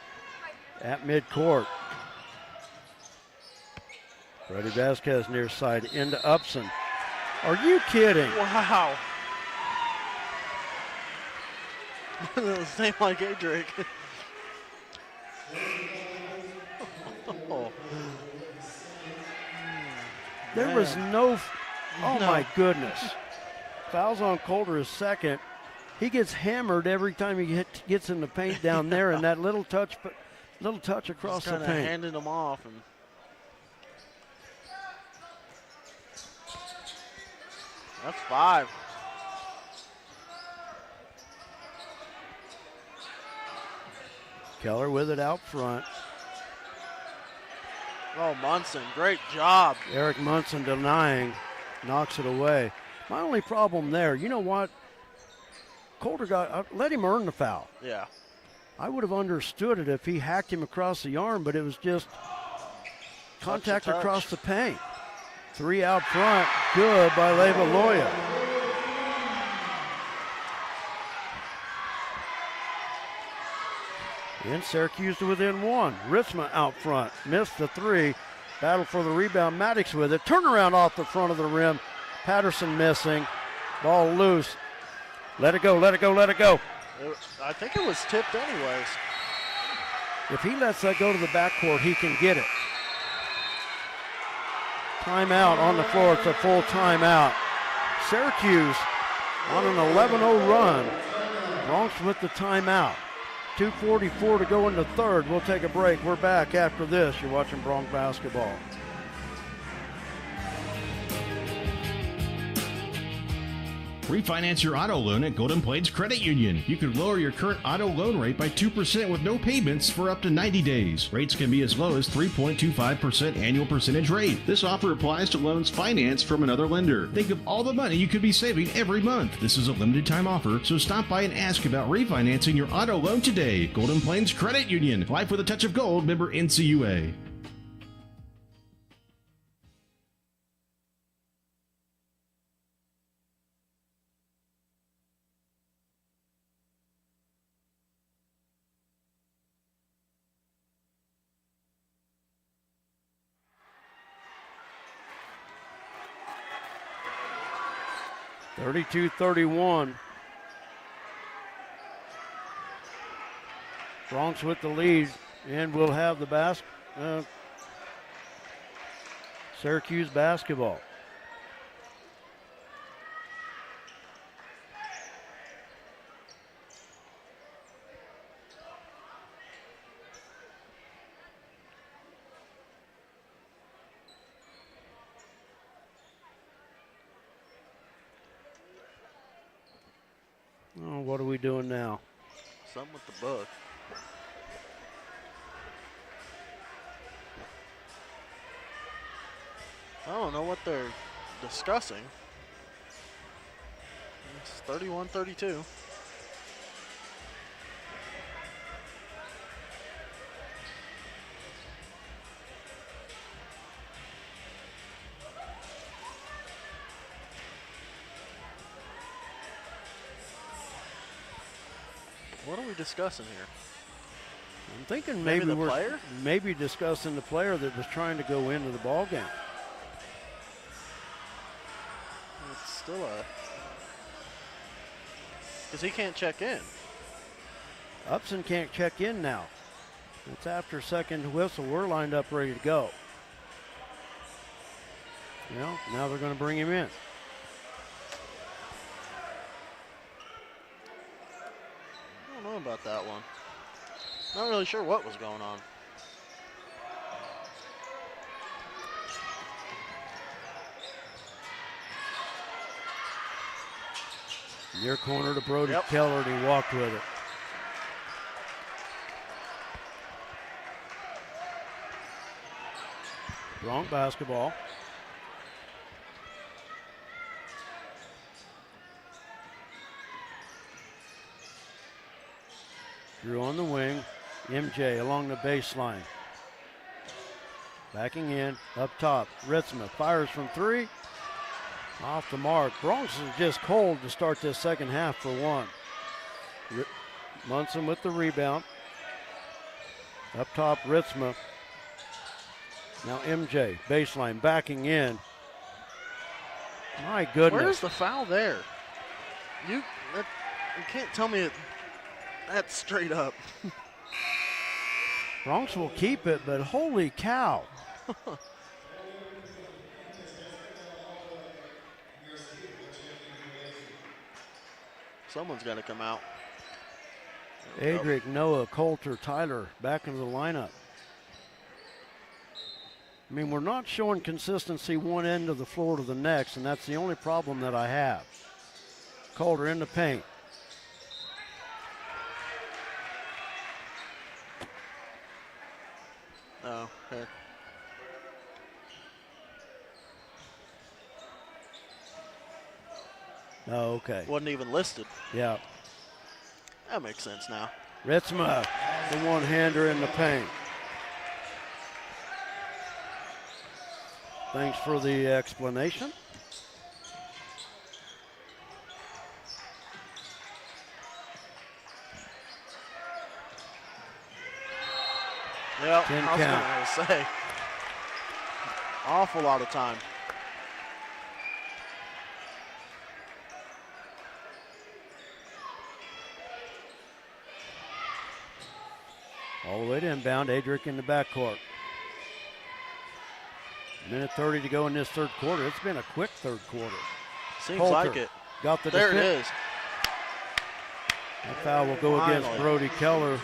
at midcourt. Brody Vasquez near side into Upson. Are you kidding? Wow. The same like Adric. Oh. There was no, my goodness. Fouls on Coulter is second. He gets hammered every time he gets in the paint down there, and that little touch across the paint. Kind of handing him off. And that's 5. Keller with it out front. Oh, Munson, great job. Eric Munson denying, knocks it away. My only problem there, you know what? Coulter let him earn the foul. Yeah. I would have understood it if he hacked him across the arm, but it was just contact across the paint. 3 out front, good by Levalloya. And Syracuse to within 1. Ritzma out front, missed the 3. Battle for the rebound, Maddox with it. Turnaround off the front of the rim. Patterson missing. Ball loose. Let it go, let it go, let it go. I think it was tipped anyways. If he lets that go to the backcourt, he can get it. Timeout on the floor. It's a full timeout. Syracuse on an 11-0 run. Bronx with the timeout. 2:44 to go in the third. We'll take a break. We're back after this. You're watching Bronx basketball. Refinance your auto loan at Golden Plains Credit Union. You could lower your current auto loan rate by 2% with no payments for up to 90 days. Rates can be as low as 3.25% annual percentage rate. This offer applies to loans financed from another lender. Think of all the money you could be saving every month. This is a limited time offer, so stop by and ask about refinancing your auto loan today. Golden Plains Credit Union. Life with a touch of gold. Member NCUA. (32-31). Bronx with the lead, and we'll have the Syracuse basketball. Oh, what are we doing now? Something with the book. I don't know what they're discussing. It's 31-32. What are we discussing here? I'm thinking Maybe maybe the we're player? maybe discussing the player that was trying to go into the ball game. It's still a... Because he can't check in. Upson can't check in now. It's after second whistle. We're lined up ready to go. Well, now they're going to bring him in. I don't know about that one. Not really sure what was going on. Near corner to Brody Yep. Keller, and he walked with it. Bronx basketball. Drew on the wing. MJ along the baseline. Backing in, up top. Ritzma fires from three. Off the mark. Bronx is just cold to start this second half for one. Munson with the rebound. Up top, Ritzma. Now MJ, baseline, backing in. My goodness. Where's the foul there? You can't tell me that's straight up. Bronx will keep it, but holy cow. Someone's got to come out. There we go. Adric, Noah, Coulter, Tyler back into the lineup. I mean, we're not showing consistency one end of the floor to the next, and that's the only problem that I have. Coulter in the paint. Oh, okay. Oh, okay. Wasn't even listed. Yeah. That makes sense now. Ritzma, the one-hander in the paint. Thanks for the explanation. Yeah, 10 I was count. going to say. Awful lot of time. All the way to inbound, Adric in the backcourt. Minute 30 to go in this third quarter. It's been a quick third quarter. Seems Coulter like it. got the There it defense. is. That foul will go against Finally. Brody Keller.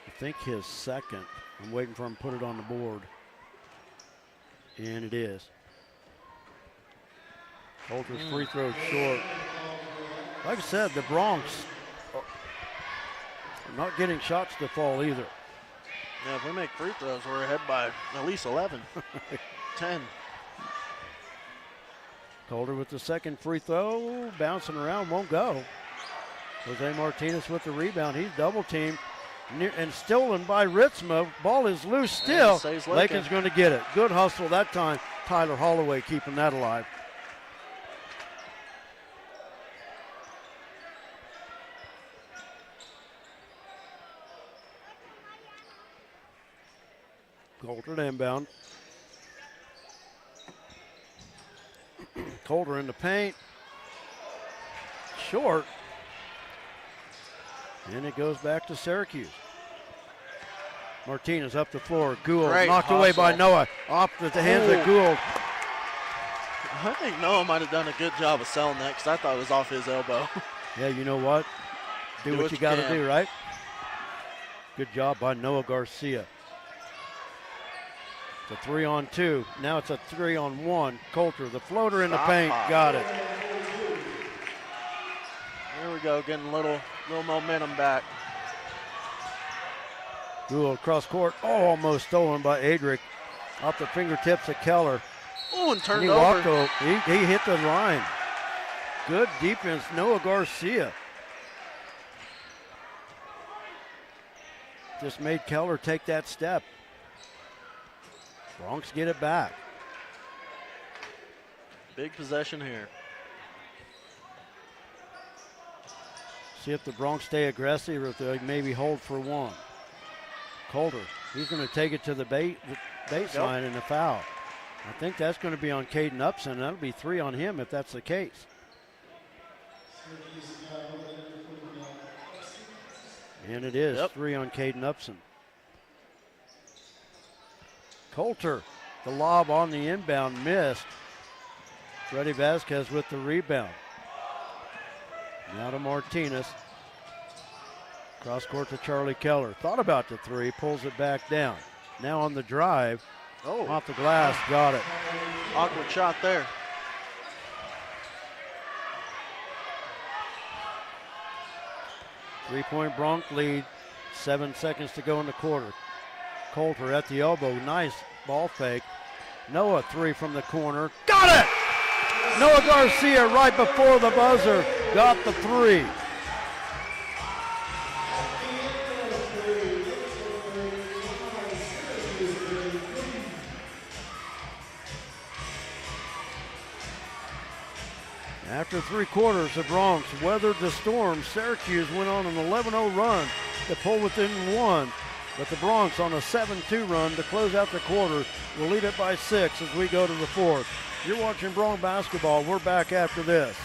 I think his second. I'm waiting for him to put it on the board. And it is. Coulter's free throw short. Like I said, the Bronx are not getting shots to fall either. Yeah, if we make free throws, we're ahead by at least 11. 10. Coulter with the second free throw, bouncing around, won't go. Jose Martinez with the rebound. He's double teamed and stolen by Ritzma. Ball is loose still. saves Lakin. Lakin's going to get it. Good hustle that time. Tyler Holloway keeping that alive. Coulter to inbound. Coulter in the paint. Short. And it goes back to Syracuse. Martinez up the floor. Gould Great knocked away by hustle. Noah. Off at the hands of Ooh. Gould. I think Noah might have done a good job of selling that because I thought it was off his elbow. Yeah, you know what? Do what you got to can. do, right? Good job by Noah Garcia. It's a 3-on-2. Now it's a 3-on-1. Coulter, the floater in the paint, got it. There we go, getting a little momentum back. Gould across court, almost stolen by Adric. Off the fingertips of Keller. Oh, and turned He over. walked he hit the line. Good defense, Noah Garcia. Just made Keller take that step. Bronx get it back. Big possession here. See if the Bronx stay aggressive or if they maybe hold for one. Coulter, he's going to take it to the baseline and a foul. I think that's going to be on Caden Upson. That'll be 3 on him if that's the case. And it is 3 on Caden Upson. Coulter, the lob on the inbound, missed. Freddie Vasquez with the rebound. Now to Martinez. Cross court to Charlie Keller. Thought about the 3, pulls it back down. Now on the drive, off the glass, got it. Awkward shot there. Three-point Bronx lead, 7 seconds to go in the quarter. Coulter at the elbow, nice ball fake. Noah 3 from the corner, got it! Noah Garcia right before the buzzer, got the 3. After 3 quarters, the Bronx weathered the storm. Syracuse went on an 11-0 run to pull within 1. But the Bronx on a 7-2 run to close out the quarter will lead it by 6 as we go to the 4th. You're watching Bronx basketball. We're back after this.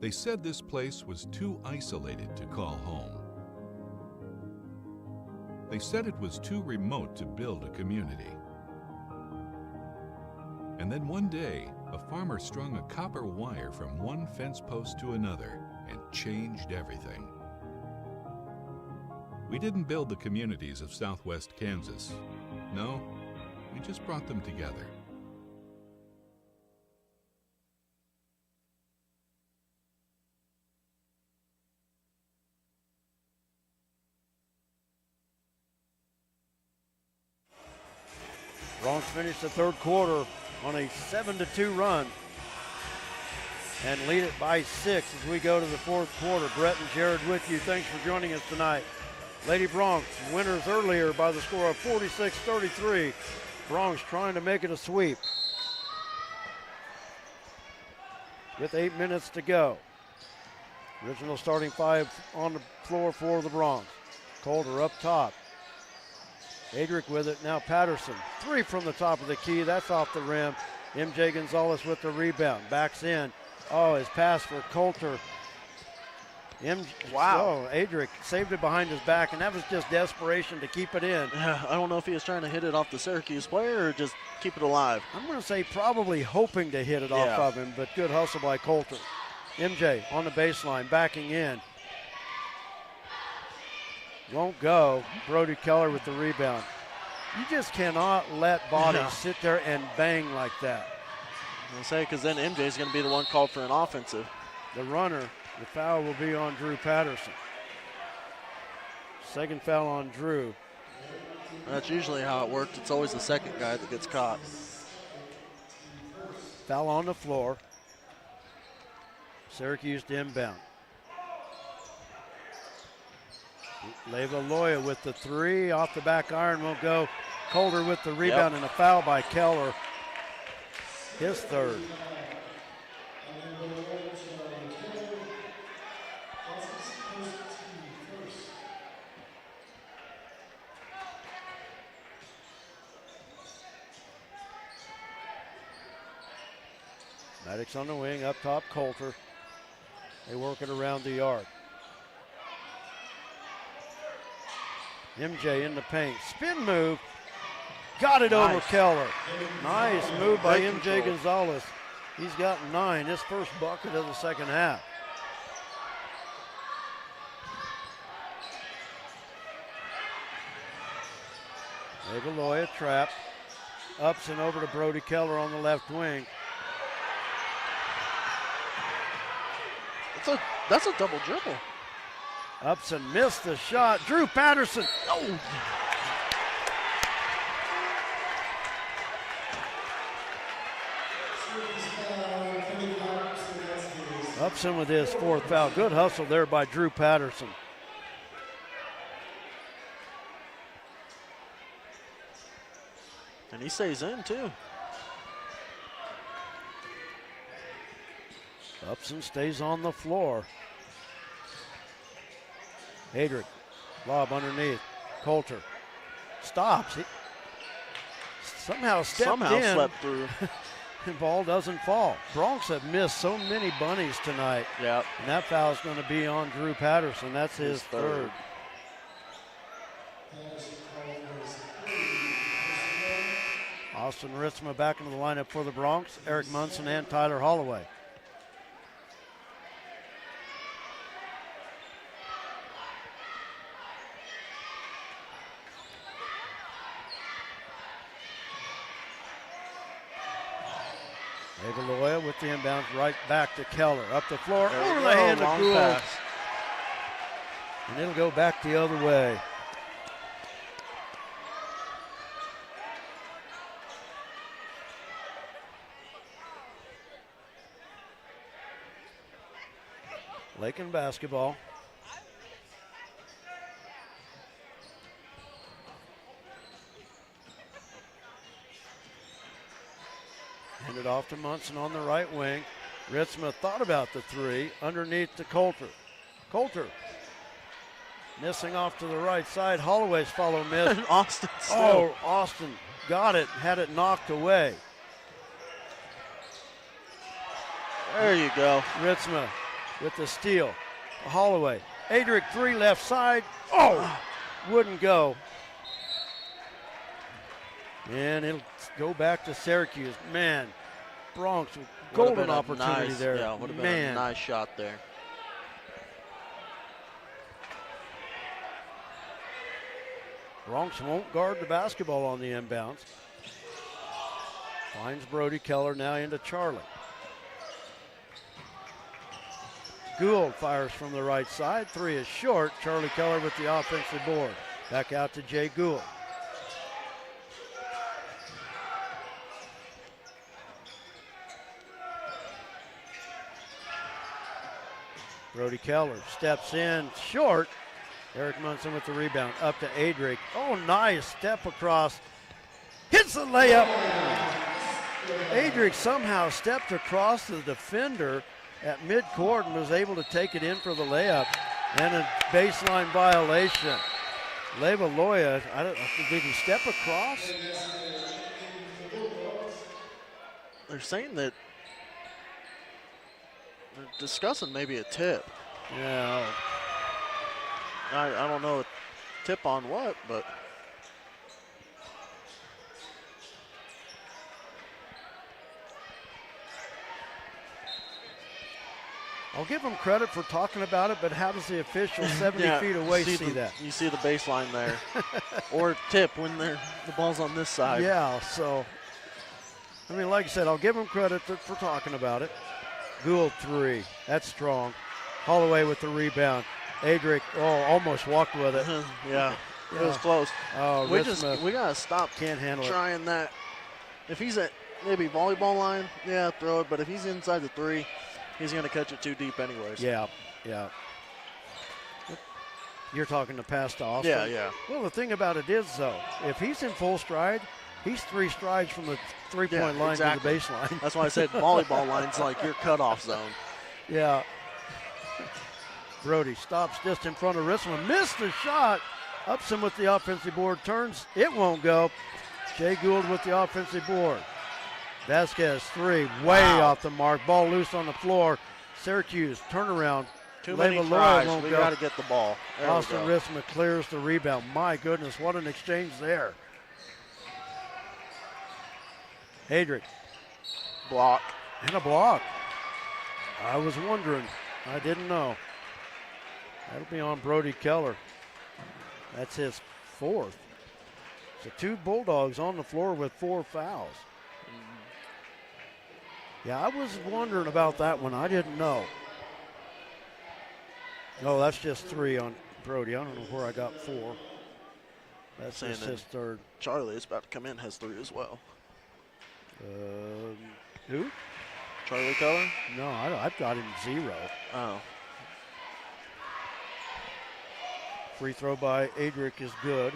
They said this place was too isolated to call home. They said it was too remote to build a community. And then one day, a farmer strung a copper wire from one fence post to another and changed everything. We didn't build the communities of Southwest Kansas. No, we just brought them together. Bronx finished the 3rd quarter on a 7-2 run and lead it by 6 as we go to the 4th quarter. Brett and Jared with you. Thanks for joining us tonight. Lady Bronx winners earlier by the score of 46-33. Bronx trying to make it a sweep with 8 minutes to go. Original starting 5 on the floor for the Bronx. Coulter up top. Adric with it, now Patterson. 3 from the top of the key, that's off the rim. MJ Gonzalez with the rebound, backs in. Oh, his pass for Coulter. Wow. Adric saved it behind his back, and that was just desperation to keep it in. Yeah, I don't know if he was trying to hit it off the Syracuse player or just keep it alive. I'm going to say probably hoping to hit it off of him, but good hustle by Coulter. MJ on the baseline, backing in. Won't go. Brody Keller with the rebound. You just cannot let bodies sit there and bang like that. I'll say, because then MJ's going to be the one called for an offensive. The runner, the foul will be on Drew Patterson. Second foul on Drew. That's usually how it works. It's always the second guy that gets caught. Foul on the floor. Syracuse to inbound. Leva Loya with the 3, off the back iron won't go. Coulter with the rebound and a foul by Keller. His 3rd. Maddox on the wing, up top Coulter. They work it around the arc. MJ in the paint, spin move, got it over Keller. Nice move by MJ Gonzalez. He's got 9, his first bucket of the second half. Avaloya trapped. Upson over to Brody Keller on the left wing. That's a double dribble. Upson missed the shot. Drew Patterson. Oh! Upson with his 4th foul. Good hustle there by Drew Patterson. And he stays in, too. Upson stays on the floor. Adric, lob underneath. Coulter stops. He somehow stepped in. Slept through. And ball doesn't fall. Bronx have missed so many bunnies tonight. Yep. And that foul's going to be on Drew Patterson. That's his third. Austin Ritzma back into the lineup for the Bronx. Eric Munson and Tyler Holloway. Avaloya with the inbound right back to Keller. Up the floor, over the hand of Gould. Pass. And it'll go back the other way. Lakin basketball. Handed off to Munson on the right wing. Ritzma thought about the three. Underneath to Coulter. Coulter missing off to the right side. Holloway's follow miss. Austin still. Oh, Austin got it. Had it knocked away. There you go. Ritzma with the steal. Holloway. Adric three left side. Oh, wouldn't go. And it'll go back to Syracuse. Man, Bronx with golden opportunity nice, there. Yeah, would have been a nice shot there. Bronx won't guard the basketball on the inbounds. Finds Brody Keller now into Charlie. Gould fires from the right side. Three is short. Charlie Keller with the offensive board. Back out to Jay Gould. Brody Keller steps in short. Eric Munson with the rebound. Up to Adric. Oh, nice step across. Hits the layup. Adric somehow stepped across the defender at midcourt and was able to take it in for the layup. And a baseline violation. Avaloya, did he step across? They're saying that they're discussing maybe a tip. Yeah. I don't know a tip on what, but I'll give him credit for talking about it, but how does the official 70 feet away see that? You see the baseline there. Or tip when the ball's on this side. Yeah, so, I mean, like I said, I'll give him credit for talking about it. Gould three. That's strong. Holloway with the rebound. Adric, almost walked with it. Yeah, it was close. Oh, we got to stop can't handle trying that. If he's at maybe volleyball line, yeah, throw it. But if he's inside the three, he's going to catch it too deep anyways. Yeah. You're talking to pass to Austin? Yeah. Well, the thing about it is, though, if he's in full stride, he's 3 strides from the three-point line to the baseline. That's why I said volleyball line's like your cutoff zone. Yeah. Brody stops just in front of Ritzma. Missed the shot. Upson with the offensive board. Turns. It won't go. Jay Gould with the offensive board. Vasquez three. Way off the mark. Ball loose on the floor. Syracuse turnaround. Too many tries. We got to get the ball. Austin Ritzma clears the rebound. My goodness, what an exchange there. Adric. Block. And a block. I was wondering. I didn't know. That'll be on Brody Keller. That's his 4th. So 2 Bulldogs on the floor with 4 fouls. Yeah, I was wondering about that one. I didn't know. No, that's just 3 on Brody. I don't know where I got 4. That's Saying just that his third. Charlie is about to come in, has 3 as well. Who? Charlie Keller? No, I've got him 0. Oh. Free throw by Adric is good.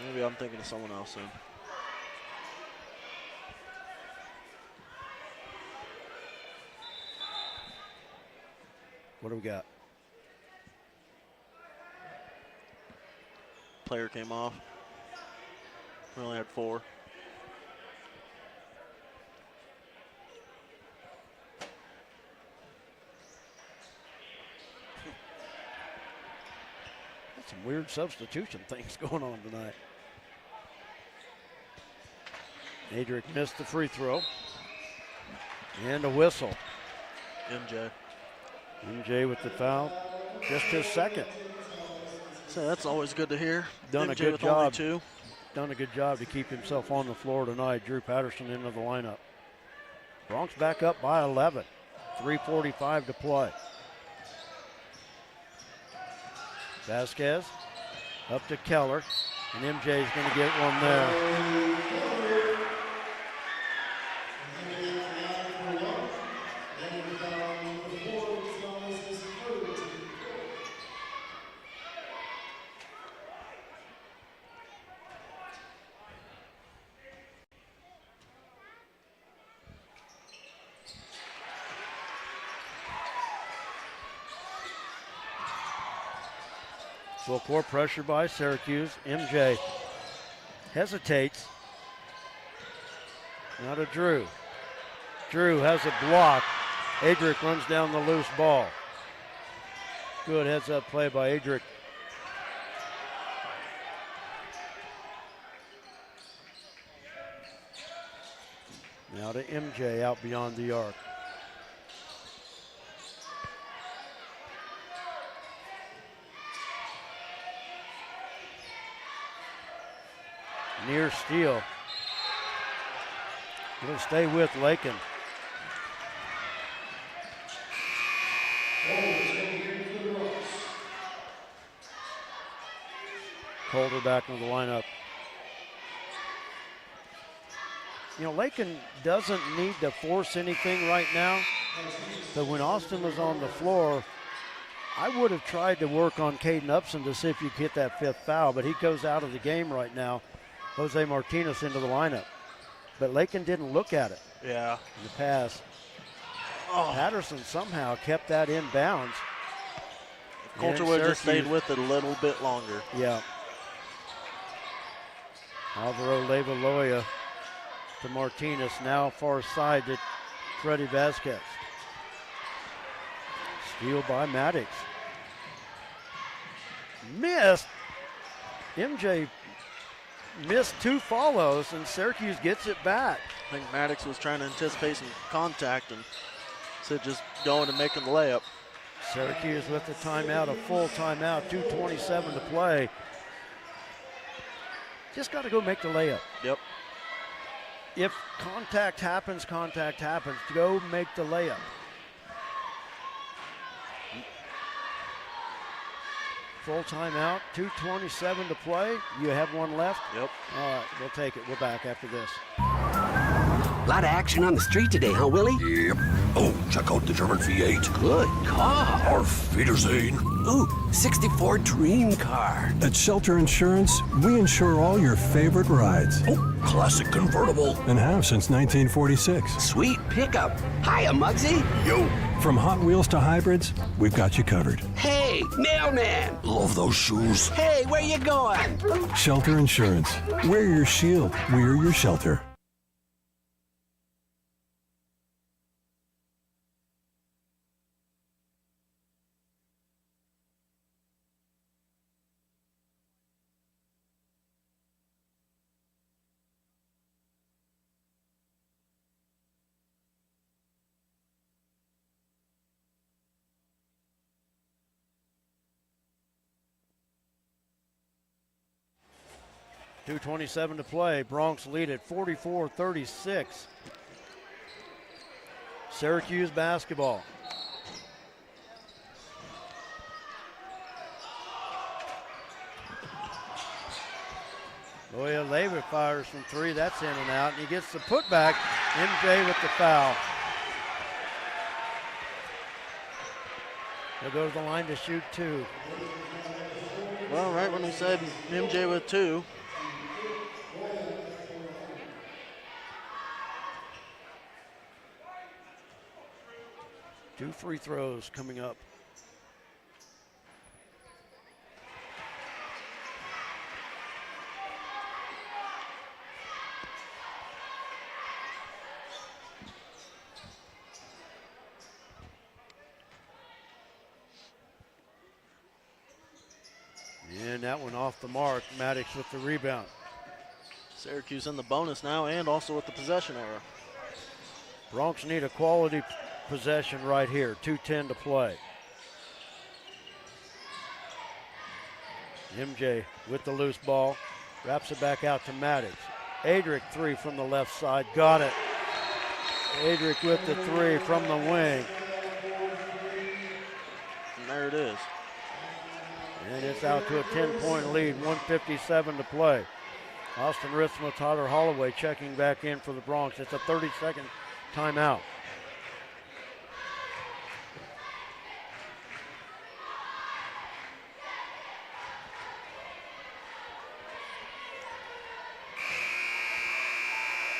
Maybe I'm thinking of someone else then. What do we got? Player came off. We only had 4. Some weird substitution things going on tonight. Adric missed the free throw. And a whistle. MJ. MJ with the foul. Just his second. So that's always good to hear. Done MJ a good with job. only 2. Done a good job to keep himself on the floor tonight. Drew Patterson into the lineup. Bronx back up by 11. 3:45 to play. Vasquez up to Keller, and MJ's going to get one there. Full court pressure by Syracuse. MJ hesitates. Now to Drew. Drew has a block. Adric runs down the loose ball. Good heads-up play by Adric. Now to MJ out beyond the arc. Near steal. It'll stay with Lakin. Calder back into the lineup. You know, Lakin doesn't need to force anything right now, but when Austin was on the floor, I would have tried to work on Caden Upson to see if you could hit that 5th foul, but he goes out of the game right now. Jose Martinez into the lineup. But Lakin didn't look at it. Yeah. In the pass. Oh. Patterson somehow kept that in bounds. Coulter would have just stayed with it a little bit longer. Yeah. Alvaro Levaloya to Martinez. Now far side to Freddie Vasquez. Steal by Maddox. Missed. MJ missed 2 follows, and Syracuse gets it back. I think Maddox was trying to anticipate some contact and instead just going and making the layup. Syracuse with the timeout, a full timeout, 2:27 to play. Just got to go make the layup. Yep. If contact happens, go make the layup. Full timeout, 2:27 to play. You have one left? Yep. All right, we'll take it. We're back after this. A lot of action on the street today, huh, Willie? Yep. Oh, check out the German V8. Good car. Auf Wiedersehen. Ooh, 64 dream car. At Shelter Insurance, we insure all your favorite rides. Oh, classic convertible. And have since 1946. Sweet pickup. Hiya, Muggsy. Yo, From Hot Wheels to hybrids, we've got you covered. Hey, mailman. love those shoes. Hey, where you going? Shelter Insurance. We're your shield. We're your shelter. 2:27 to play. Bronx lead at 44-36. Syracuse basketball. Loya Leva fires from three. That's in and out. And he gets the putback. MJ with the foul. He'll go to the line to shoot two. Well, right when we said MJ with two. Two free throws coming up. And that one off the mark. Maddox with the rebound. Syracuse in the bonus now and also with the possession error. Bronx need a quality possession right here. 2:10 to play. MJ with the loose ball. Wraps it back out to Maddox. Adric three from the left side. Got it. Adric with the three from the wing. And there it is. And it's out to a 10-point lead. 1:57 to play. Austin Ritzma, Tyler Holloway checking back in for the Bronx. It's a 30-second timeout.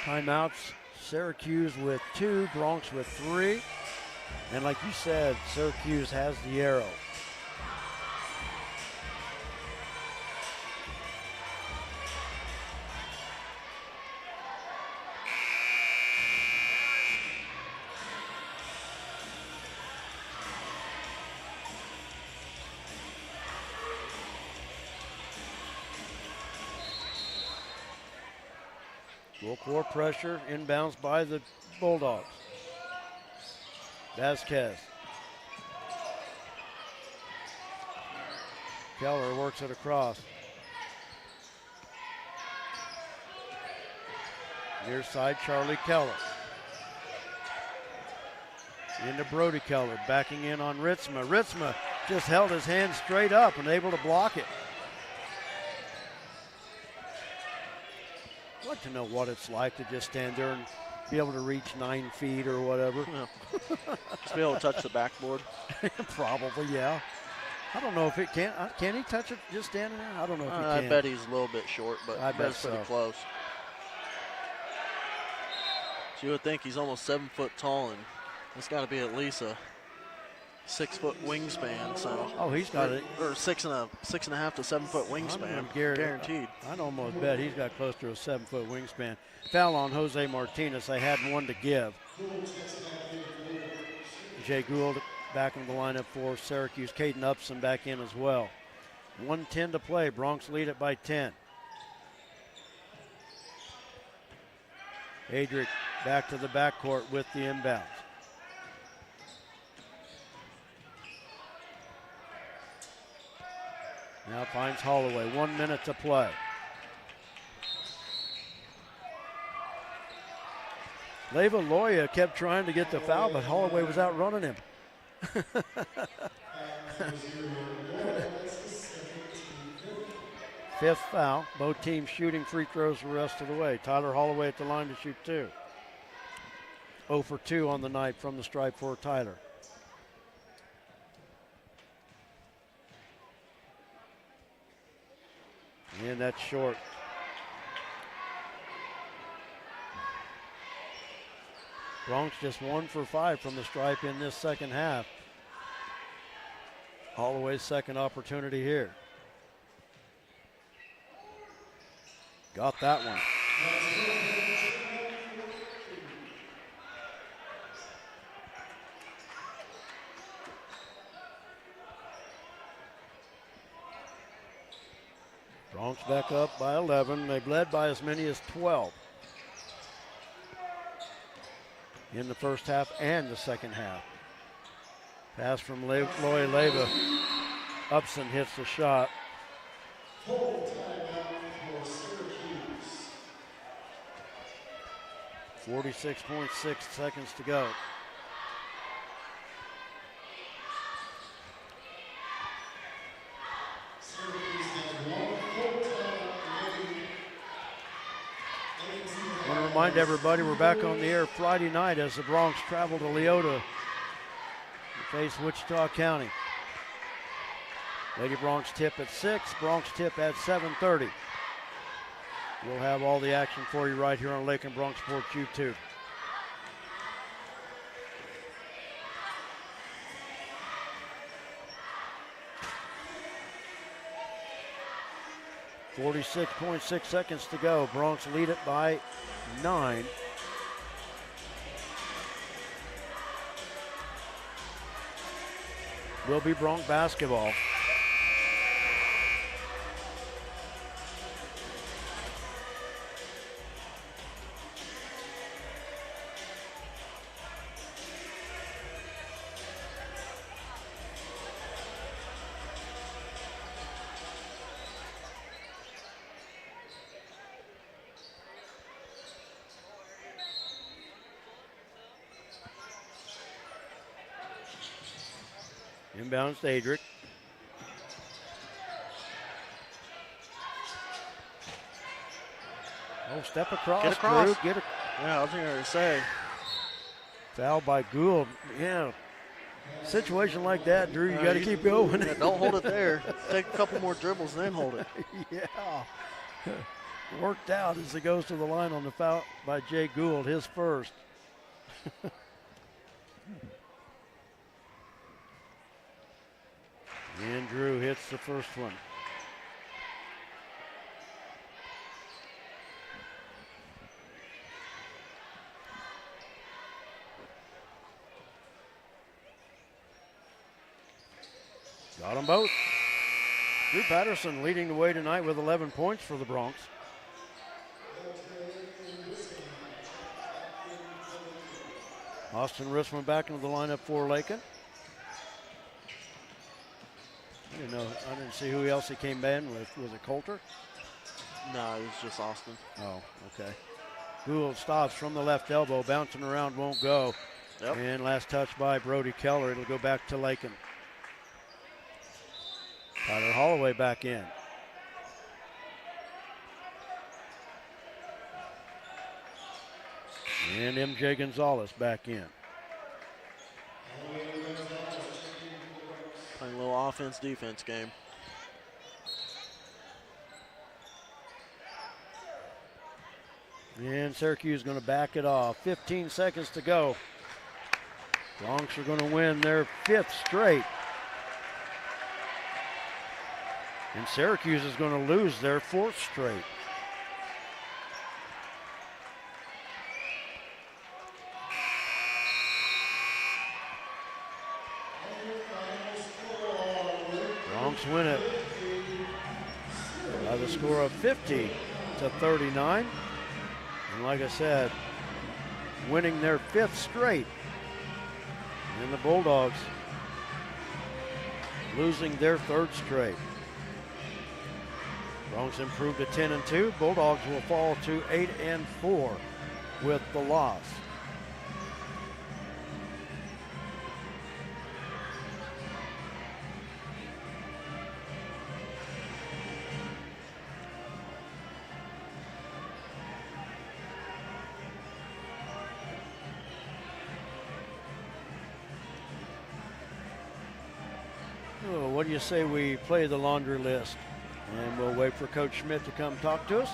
Timeouts, Syracuse with two, Bronx with three. And like you said, Syracuse has the arrow. Full court pressure, inbounds by the Bulldogs. Vasquez. Keller works it across. Near side, Charlie Keller. Into Brody Keller, backing in on Ritzma. Ritzma just held his hand straight up and able to block it. I'd like to know what it's like to just stand there and be able to reach 9 feet or whatever. Yeah. Just be able to touch the backboard. Probably, yeah. I don't know if it can. Can he touch it just standing there? I don't know if he can. I bet he's a little bit short, but I bet it's pretty so. close. So you would think he's almost 7 foot tall, and it's got to be at least a 6 foot wingspan. So he's got it. Or 6.5 to 7 foot wingspan, guaranteed. I'd almost bet he's got close to a 7 foot wingspan. Foul on Jose Martinez. They had one to give. Jay Gould back in the lineup for Syracuse. Caden Upson back in as well. 1:10 to play. Bronx lead it by 10. Adric back to the backcourt with the inbounds. Now finds Holloway. 1 minute to play. Leva Loya kept trying to get the foul, but Holloway was outrunning him. Fifth foul. Both teams shooting free throws the rest of the way. Tyler Holloway at the line to shoot two. 0 for 2 on the night from the stripe for Tyler. And that's short. Bronx just 1 for 5 from the stripe in this second half. Holloway's second opportunity here. Got that one. Bronx back up by 11. They've led by as many as 12 in the first half and the second half. Pass from Loy Leva. Upson hits the shot. 46.6 seconds to go. I want to remind everybody we're back on the air Friday night as the Bronx travel to Leota to face Wichita County. Lady Bronx tip at 6, Bronx tip at 7:30. We'll have all the action for you right here on Lakin Bronx Sports YouTube. .6 seconds to go. Bronx lead it by 9. Will be Bronx basketball. Inbounds to Adric. Oh, step across. Get across. Drew. Yeah, I was going to say. Foul by Gould. Yeah. Situation like that, Drew, you got to keep going. Yeah, don't hold it there. Take a couple more dribbles, then hold it. Yeah. Worked out as it goes to the line on the foul by Jay Gould, his first. And Drew hits the first one. Got them both. Drew Patterson leading the way tonight with 11 points for the Bronx. Austin Rissman back into the lineup for Lakin. I didn't see who else he came in with. Was it Coulter? No, it was just Austin. Oh, okay. Gould stops from the left elbow, bouncing around, won't go. Yep. And last touch by Brody Keller. It'll go back to Lakin. Tyler Holloway back in. And MJ Gonzalez back in. Playing a little offense-defense game. And Syracuse is going to back it off. 15 seconds to go. Bronx are going to win their 5th straight. And Syracuse is going to lose their 4th straight. Bronx win it by the score of 50-39. And like I said, winning their 5th straight. And the Bulldogs losing their 3rd straight. Bronx improved to 10-2. Bulldogs will fall to 8-4 with the loss. Oh, what do you say we play the laundry list? And we'll wait for Coach Schmidt to come talk to us.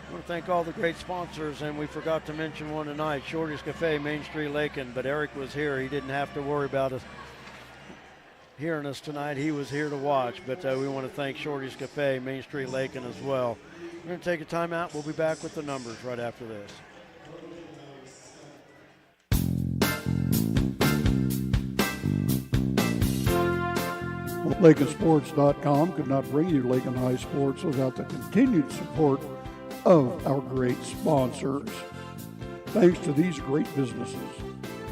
I want to thank all the great sponsors, and we forgot to mention one tonight, Shorty's Cafe, Main Street, Lakin. But Eric was here. He didn't have to worry about us hearing us tonight. He was here to watch. But we want to thank Shorty's Cafe, Main Street, Lakin as well. We're going to take a timeout. We'll be back with the numbers right after this. LakinSports.com could not bring you Lakin High Sports without the continued support of our great sponsors. Thanks to these great businesses: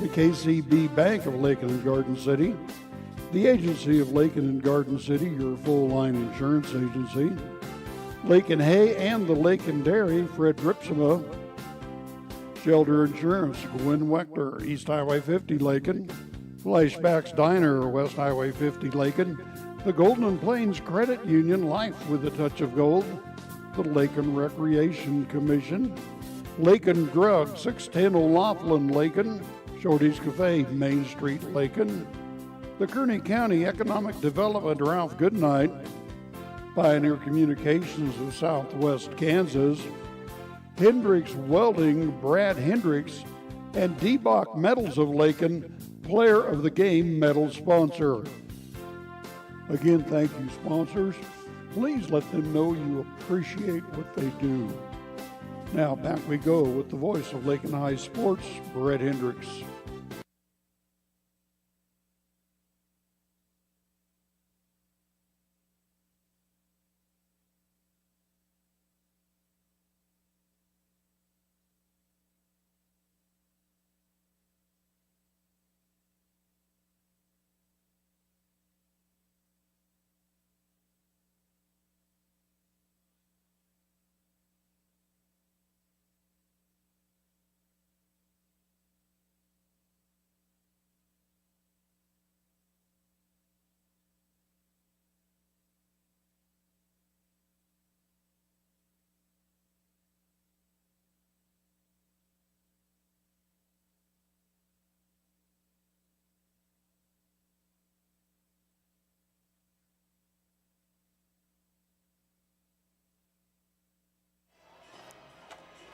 the KCB Bank of Lakin and Garden City, the Agency of Lakin and Garden City, your full-line insurance agency, Lakin Hay and the Lakin Dairy, Fred Ripsima, Shelter Insurance, Gwen Wechter, East Highway 50, Lakin. Flashbacks Diner, West Highway 50, Lakin. The Golden Plains Credit Union, Life with a Touch of Gold. The Lakin Recreation Commission. Lakin Drug, 610 O'Laughlin, Lakin. Shorty's Cafe, Main Street, Lakin. The Kearney County Economic Development, Ralph Goodnight. Pioneer Communications of Southwest Kansas. Hendricks Welding, Brad Hendricks. And D-Bach Metals of Lakin, Player of the Game medal sponsor. Again, thank you, sponsors. Please let them know you appreciate what they do. Now, back we go with the voice of Lakin High Sports, Brett Hendricks.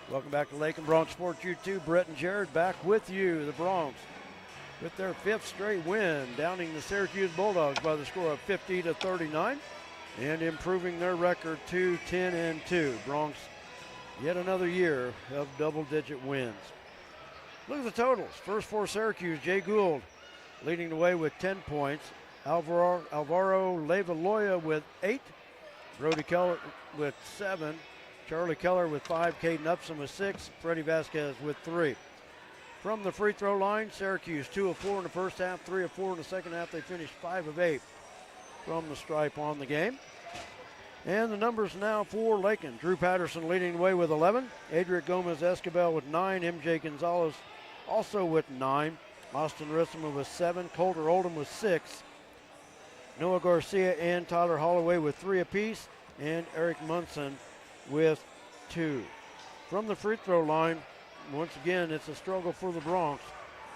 Welcome back to Lakin Bronx Sports YouTube. Brett and Jared back with you. The Bronx with their 5th straight win, downing the Syracuse Bulldogs by the score of 50-39 and improving their record to 10-2. Bronx yet another year of double-digit wins. Look at the totals. First for Syracuse, Jay Gould leading the way with 10 points. Alvaro Levaloya with 8. Brody Keller with 7. Charlie Keller with 5, Caden Upson with 6, Freddie Vasquez with 3. From the free throw line, Syracuse 2 of 4 in the first half, 3 of 4 in the second half. They finished 5 of 8 from the stripe on the game. And the numbers now for Lakin. Drew Patterson leading the way with 11. Adric Gomez-Escabel with 9. MJ Gonzalez also with 9. Austin Rissima with 7. Colter Oldham with 6. Noah Garcia and Tyler Holloway with 3 apiece. And Eric Munson with 2. From the free throw line, once again, it's a struggle for the Bronx.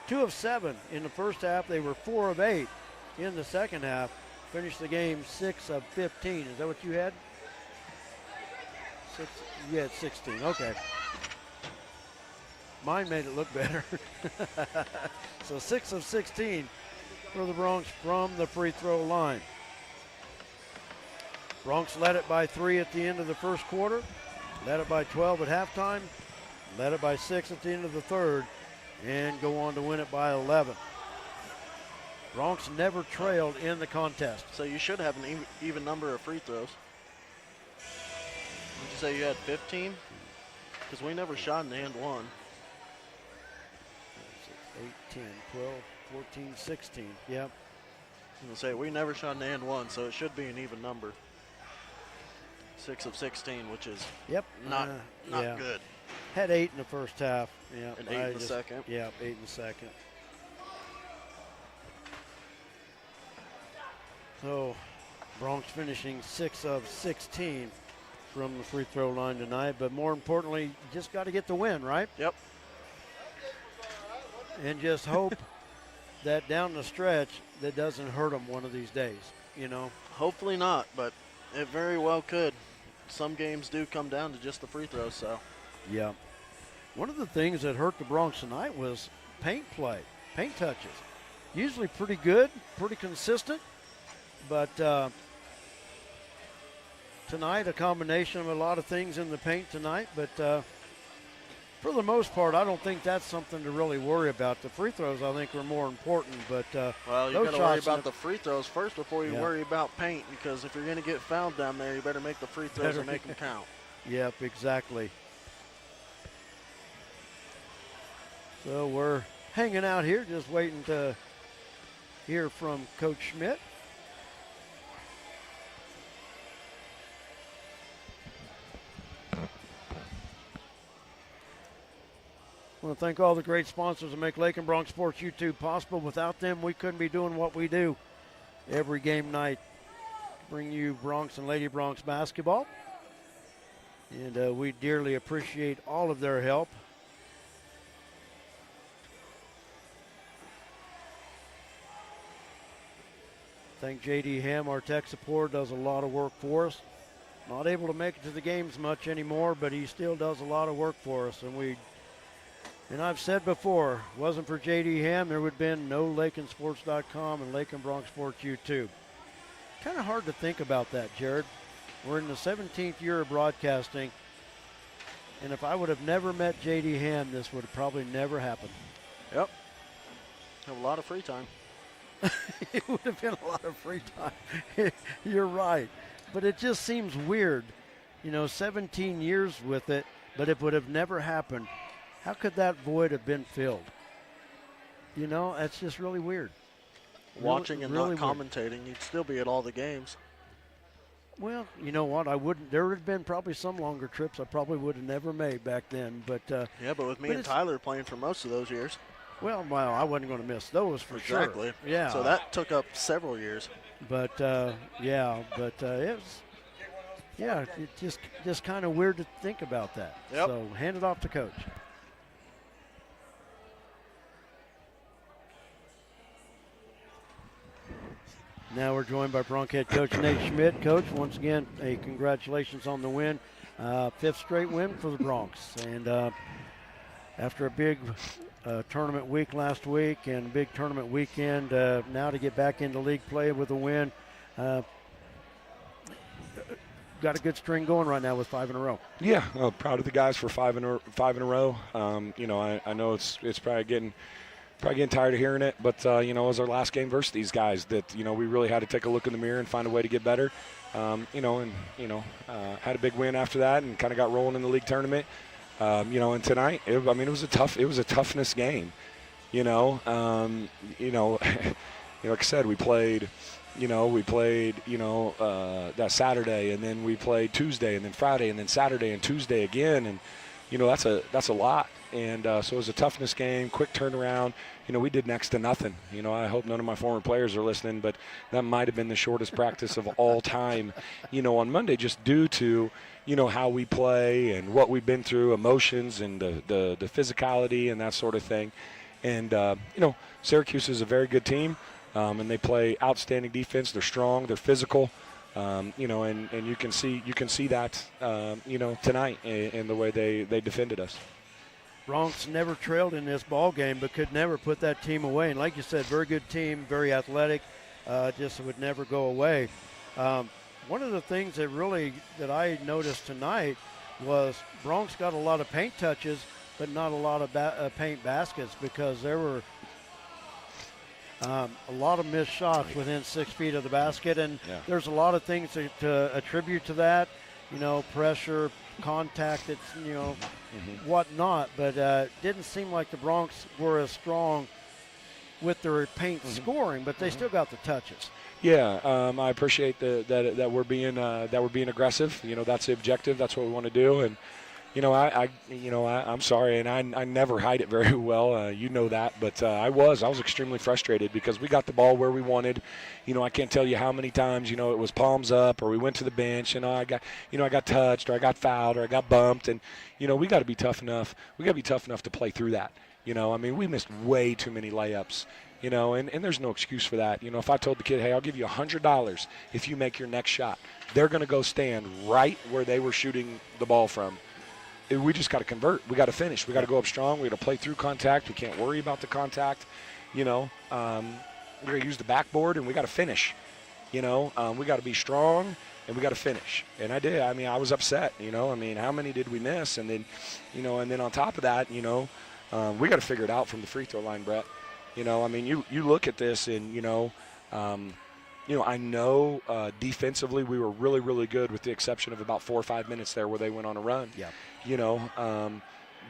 2 of 7 in the first half. They were 4 of 8 in the second half. Finished the game 6 of 15. Is that what you had? You had 16. Okay. Mine made it look better. So 6 of 16 for the Bronx from the free throw line. Bronx led it by 3 at the end of the first quarter, led it by 12 at halftime, led it by 6 at the end of the third, and go on to win it by 11. Bronx never trailed in the contest. So you should have an even number of free throws. Did you say you had 15? Because we never shot in and one. 8, 10, 12, 14, 16. Yep. I was going to say, we never shot an and one, so it should be an even number. 6 of 16, which is not good. Had 8 in the first half. Yeah, and 8 in the second. Yeah, 8 in the second. So, Bronx finishing 6 of 16 from the free throw line tonight. But more importantly, you just got to get the win, right? Yep. And just hope that down the stretch that doesn't hurt them one of these days, you know? Hopefully not, but it very well could. Some games do come down to just the free throws, so. Yeah. One of the things that hurt the Bronx tonight was paint play, paint touches. Usually pretty good, pretty consistent, but tonight a combination of a lot of things in the paint tonight, but for the most part, I don't think that's something to really worry about. The free throws, I think, are more important. But well, you got to worry about the free throws first before you worry about paint, because if you're going to get fouled down there, you better make the free throws and make them count. Yep, exactly. So we're hanging out here, just waiting to hear from Coach Schmidt. I want to thank all the great sponsors that make Lakin Bronx Sports YouTube possible. Without them, we couldn't be doing what we do every game night. Bring you Bronx and Lady Bronx basketball. And we dearly appreciate all of their help. Thank J.D. Ham, our tech support, does a lot of work for us. Not able to make it to the games much anymore, but he still does a lot of work for us. And I've said before, wasn't for J.D. Ham, there would have been no LakinSports.com and Lakin Bronx Sports YouTube. Kind of hard to think about that, Jared. We're in the 17th year of broadcasting, and if I would have never met J.D. Ham, this would have probably never happened. Yep. Have a lot of free time. It would have been a lot of free time. You're right. But it just seems weird, 17 years with it, but it would have never happened. How could that void have been filled? That's just really weird. Watching and really not commentating, you'd still be at all the games. Well, you know what? I wouldn't. There would have been probably some longer trips I probably would have never made back then. But yeah, but with me and Tyler playing for most of those years. Well, I wasn't going to miss those for sure. Exactly. Yeah. So that took up several years. But it was, it just kind of weird to think about that. Yep. So hand it off to Coach. Now we're joined by Bronx head coach Nate Schmidt. Coach, once again, congratulations on the win. 5th straight win for the Bronx. And after a big tournament week last week and a big tournament weekend, now to get back into league play with a win. Got a good string going right now with 5 in a row. Yeah, proud of the guys for 5 in a row. I know it's probably getting tired of hearing it, but it was our last game versus these guys that we really had to take a look in the mirror and find a way to get better. Had a big win after that and kind of got rolling in the league tournament. And tonight, it was a toughness game. Like I said, we played that Saturday, and then we played Tuesday, and then Friday, and then Saturday and Tuesday again, and that's a lot. And so it was a toughness game, quick turnaround. We did next to nothing. I hope none of my former players are listening, but that might have been the shortest practice of all time, on Monday, just due to, how we play and what we've been through, emotions and the physicality and that sort of thing. And, Syracuse is a very good team, and they play outstanding defense. They're strong. They're physical. And you can see that, tonight in the way they defended us. Bronx never trailed in this ball game, but could never put that team away. And like you said, very good team, very athletic, just would never go away. One of the things that I noticed tonight was Bronx got a lot of paint touches, but not a lot of paint baskets, because there were a lot of missed shots within 6 feet of the basket. And there's a lot of things to attribute to that, pressure, contact, whatnot, but didn't seem like the Bronx were as strong with their paint scoring, but they still got the touches. Yeah, I appreciate that we're being aggressive. That's the objective. That's what we want to do. And I'm sorry, and I never hide it very well. That, but I was extremely frustrated because we got the ball where we wanted. I can't tell you how many times it was palms up, or we went to the bench, and I got touched, or I got fouled, or I got bumped, and we got to be tough enough. We got to be tough enough to play through that. We missed way too many layups. And there's no excuse for that. If I told the kid, hey, I'll give you $100 if you make your next shot, they're going to go stand right where they were shooting the ball from. We just got to convert. We got to finish. We got to go up strong. We got to play through contact. We can't worry about the contact. We're going to use the backboard, and we got to finish. We got to be strong, and we got to finish. And I did. I was upset. How many did we miss? And then, and then on top of that, we got to figure it out from the free throw line, Brett. You look at this, and I know defensively we were really, really good, with the exception of about 4 or 5 minutes there where they went on a run. Yeah.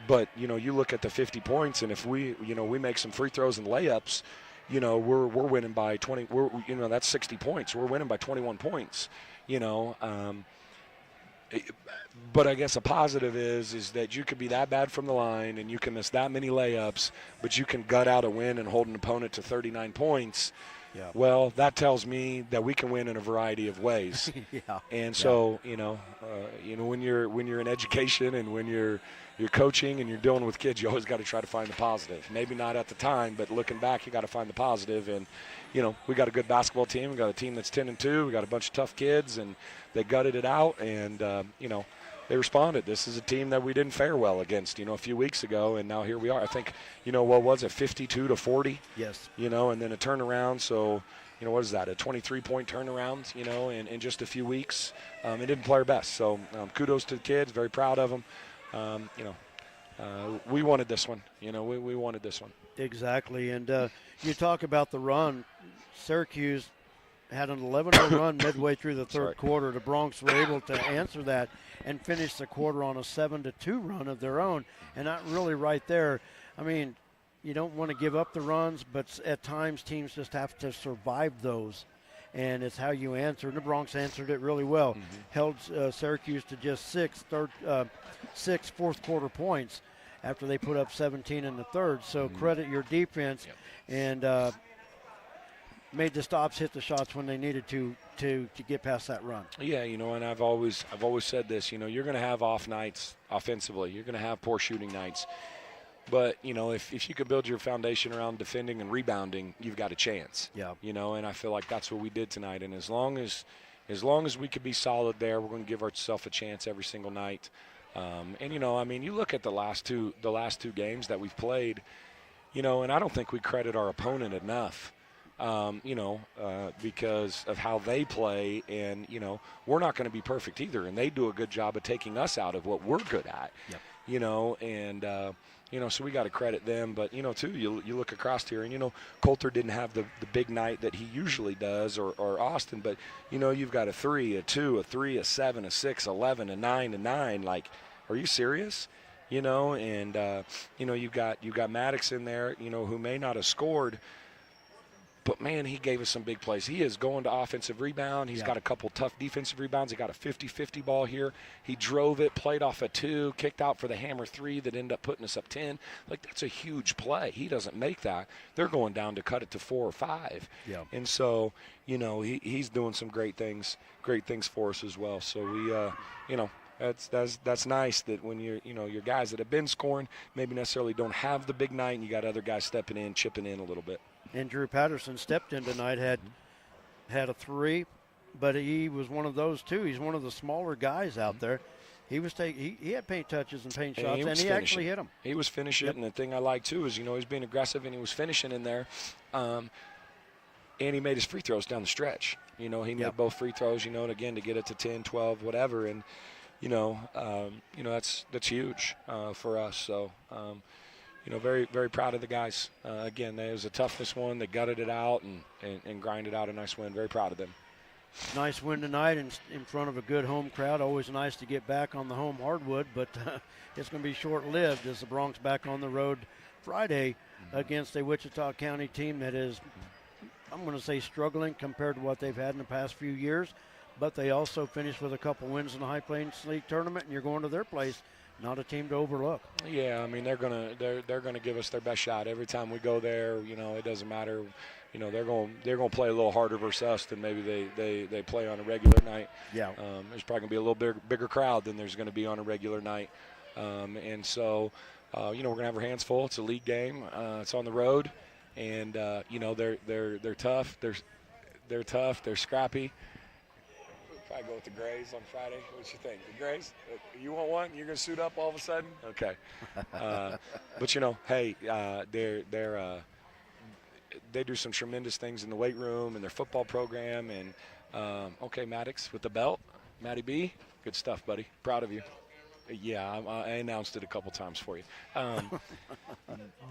But you look at the 50 points, and if we make some free throws and layups, we're winning by 20. That's 60 points. We're winning by 21 points. But I guess a positive is that you could be that bad from the line and you can miss that many layups, but you can gut out a win and hold an opponent to 39 points. Yeah. Well, that tells me that we can win in a variety of ways. Yeah. And so, when you're in education and when you're coaching and you're dealing with kids, you always got to try to find the positive. Maybe not at the time, but looking back, you got to find the positive. And we got a good basketball team. We got a team that's 10-2. We got a bunch of tough kids, and they gutted it out. And they responded. This is a team that we didn't fare well against, a few weeks ago, and now here we are. I think, what was it, 52-40? Yes. And then a turnaround. So, what is that, a 23-point turnaround, in just a few weeks. It didn't play our best. So kudos to the kids. Very proud of them. We wanted this one. We wanted this one. Exactly. And you talk about the run. Syracuse had an 11-0 run midway through the third quarter. The Bronx were able to answer that and finish the quarter on a 7-2 run of their own. And that really right there, I mean, you don't want to give up the runs, but at times teams just have to survive those. And it's how you answer. And the Bronx answered it really well. Held Syracuse to just six fourth quarter points after they put up 17 in the third. So credit your defense and made the stops hit the shots when they needed to get past that run. Yeah, and I've always said this, you're going to have off nights offensively. You're going to have poor shooting nights. But, if you can build your foundation around defending and rebounding, you've got a chance. Yeah. And I feel like that's what we did tonight. And as long as we could be solid there, we're going to give ourselves a chance every single night. You look at the last two games that we've played, and I don't think we credit our opponent enough. Because of how they play, and we're not going to be perfect either, and they do a good job of taking us out of what we're good at. Yep. So we got to credit them, but too, you look across here, and Coulter didn't have the big night that he usually does, or Austin, but you've got a 3, a 2, a 3, a 7, a 6, 11, a 9, a 9. Like, are you serious? You've got Maddox in there, who may not have scored. But, man, he gave us some big plays. He is going to offensive rebound. He's got a couple tough defensive rebounds. He got a 50-50 ball here. He drove it, played off a 2, kicked out for the hammer 3 that ended up putting us up 10. Like, that's a huge play. He doesn't make that. They're going down to cut it to 4 or 5. Yeah. And so, he's doing some great things for us as well. So we, that's nice that when your guys that have been scoring maybe necessarily don't have the big night, and you got other guys stepping in, chipping in a little bit. And Drew Patterson stepped in tonight, had a 3, but he was one of those too. He's one of the smaller guys out there. He was he had paint touches and paint shots, and he actually hit them. He was finishing, and the thing I like too is he's being aggressive, and he was finishing in there, and he made his free throws down the stretch. He made both free throws, and again to get it to 10, 12, whatever, and that's huge for us. So. Very, very proud of the guys. Again, it was a toughness one. They gutted it out and grinded out a nice win. Very proud of them. Nice win tonight in front of a good home crowd. Always nice to get back on the home hardwood, but it's going to be short-lived as the Bronx back on the road Friday against a Wichita County team that is, I'm going to say, struggling compared to what they've had in the past few years, but they also finished with a couple wins in the High Plains League tournament, and you're going to their place. Not a team to overlook. Yeah, I mean they're gonna give us their best shot every time we go there. It doesn't matter. They're going to play a little harder versus us than maybe they play on a regular night. Yeah. There's probably gonna be a little bigger crowd than there's gonna be on a regular night, and so we're gonna have our hands full. It's a league game. It's on the road, and they're tough. They're tough. They're scrappy. I go with the Grays on Friday. What you think? The Grays? You want one? You're gonna suit up all of a sudden? Okay. But hey, they do some tremendous things in the weight room and their football program. And okay, Maddox with the belt, Matty B, good stuff, buddy. Proud of you. Yeah, I announced it a couple times for you.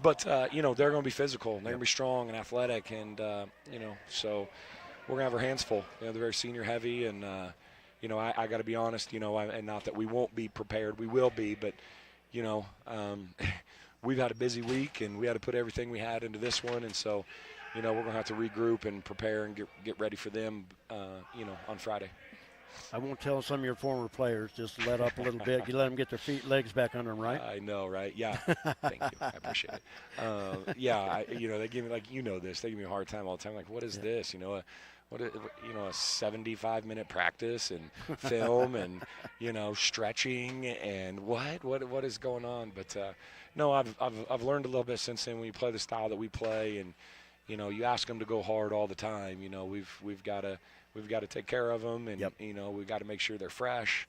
But they're gonna be physical. And they're gonna be strong and athletic, and so. We're going to have our hands full. They're very senior heavy, and, I got to be honest, and not that we won't be prepared. We will be, but, we've had a busy week, and we had to put everything we had into this one, and so, we're going to have to regroup and prepare and get ready for them, on Friday. I won't tell some of your former players. Just let up a little bit. You let them get their legs back under them, right? I know, right? Yeah. Thank you. I appreciate it. They give me, like, this. They give me a hard time all the time. Like, what is this? A 75-minute practice and film and, stretching and what is going on? But no, I've learned a little bit since then. When you play the style that we play, and you ask them to go hard all the time. We've got to take care of them, and we've got to make sure they're fresh,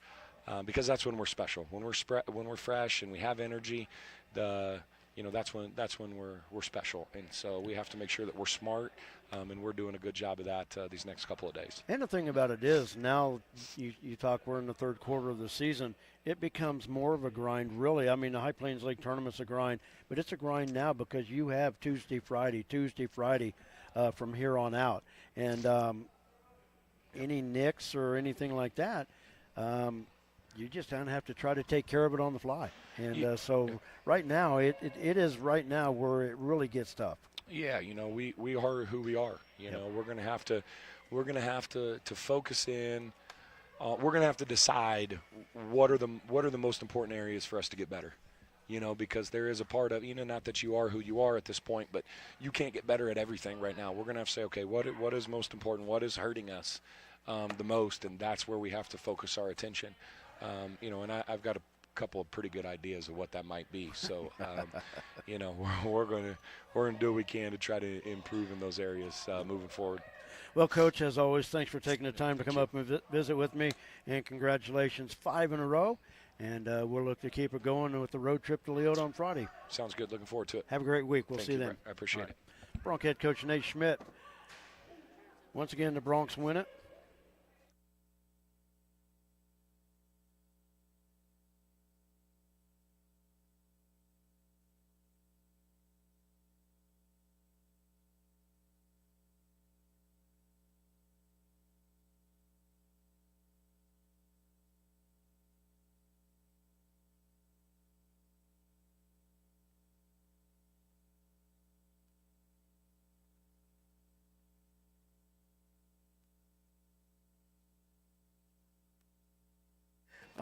because that's when we're special. When we're fresh and we have energy, that's when we're special. And so we have to make sure that we're smart, and we're doing a good job of that these next couple of days. And the thing about it is, now you talk, we're in the third quarter of the season, it becomes more of a grind, really. I mean, the High Plains League tournament's a grind, but it's a grind now because you have Tuesday, Friday from here on out. And any nicks or anything like that, you just kind of have to try to take care of it on the fly. And so right now, it is right now where it really gets tough. Yeah, we are who we are. We're going to have to focus in. We're going to have to decide what are the most important areas for us to get better. Because there is a part of, not that you are who you are at this point, but you can't get better at everything right now. We're going to have to say, okay, what is most important? What is hurting us the most? And that's where we have to focus our attention. And I've got a couple of pretty good ideas of what that might be. So, we're going to do what we can to try to improve in those areas moving forward. Well, Coach, as always, thanks for taking the time to come up and visit with me, and congratulations, 5 in a row. And we'll look to keep it going with the road trip to Leota on Friday. Sounds good. Looking forward to it. Have a great week. We'll see you then. I appreciate it. Bronc head coach Nate Schmidt. Once again, the Broncs win it.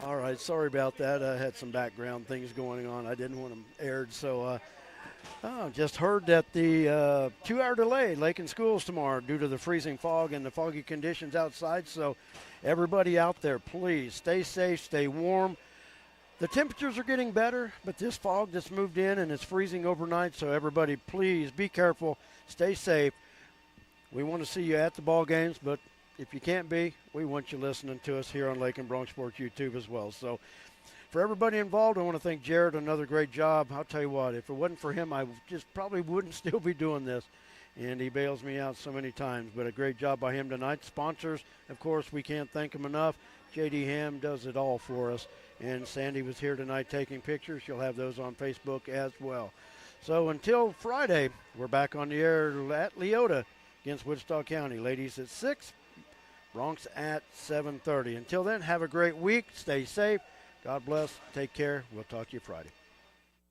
All right, sorry about that. I had some background things going on. I didn't want them aired, so just heard that the 2-hour delay at Lakin schools tomorrow due to the freezing fog and the foggy conditions outside. So everybody out there, please stay safe, stay warm. The temperatures are getting better, but this fog just moved in and it's freezing overnight. So everybody, please be careful, stay safe. We want to see you at the ball games, but if you can't be, we want you listening to us here on Lakin Bronc Sports YouTube as well. So for everybody involved, I want to thank Jared. Another great job. I'll tell you what, if it wasn't for him, I just probably wouldn't still be doing this. And he bails me out so many times. But a great job by him tonight. Sponsors, of course, we can't thank them enough. J.D. Ham does it all for us. And Sandy was here tonight taking pictures. You'll have those on Facebook as well. So until Friday, we're back on the air at Leota against Wichita County. Ladies at 6. Bronx at 7:30. Until then, have a great week. Stay safe. God bless. Take care. We'll talk to you Friday.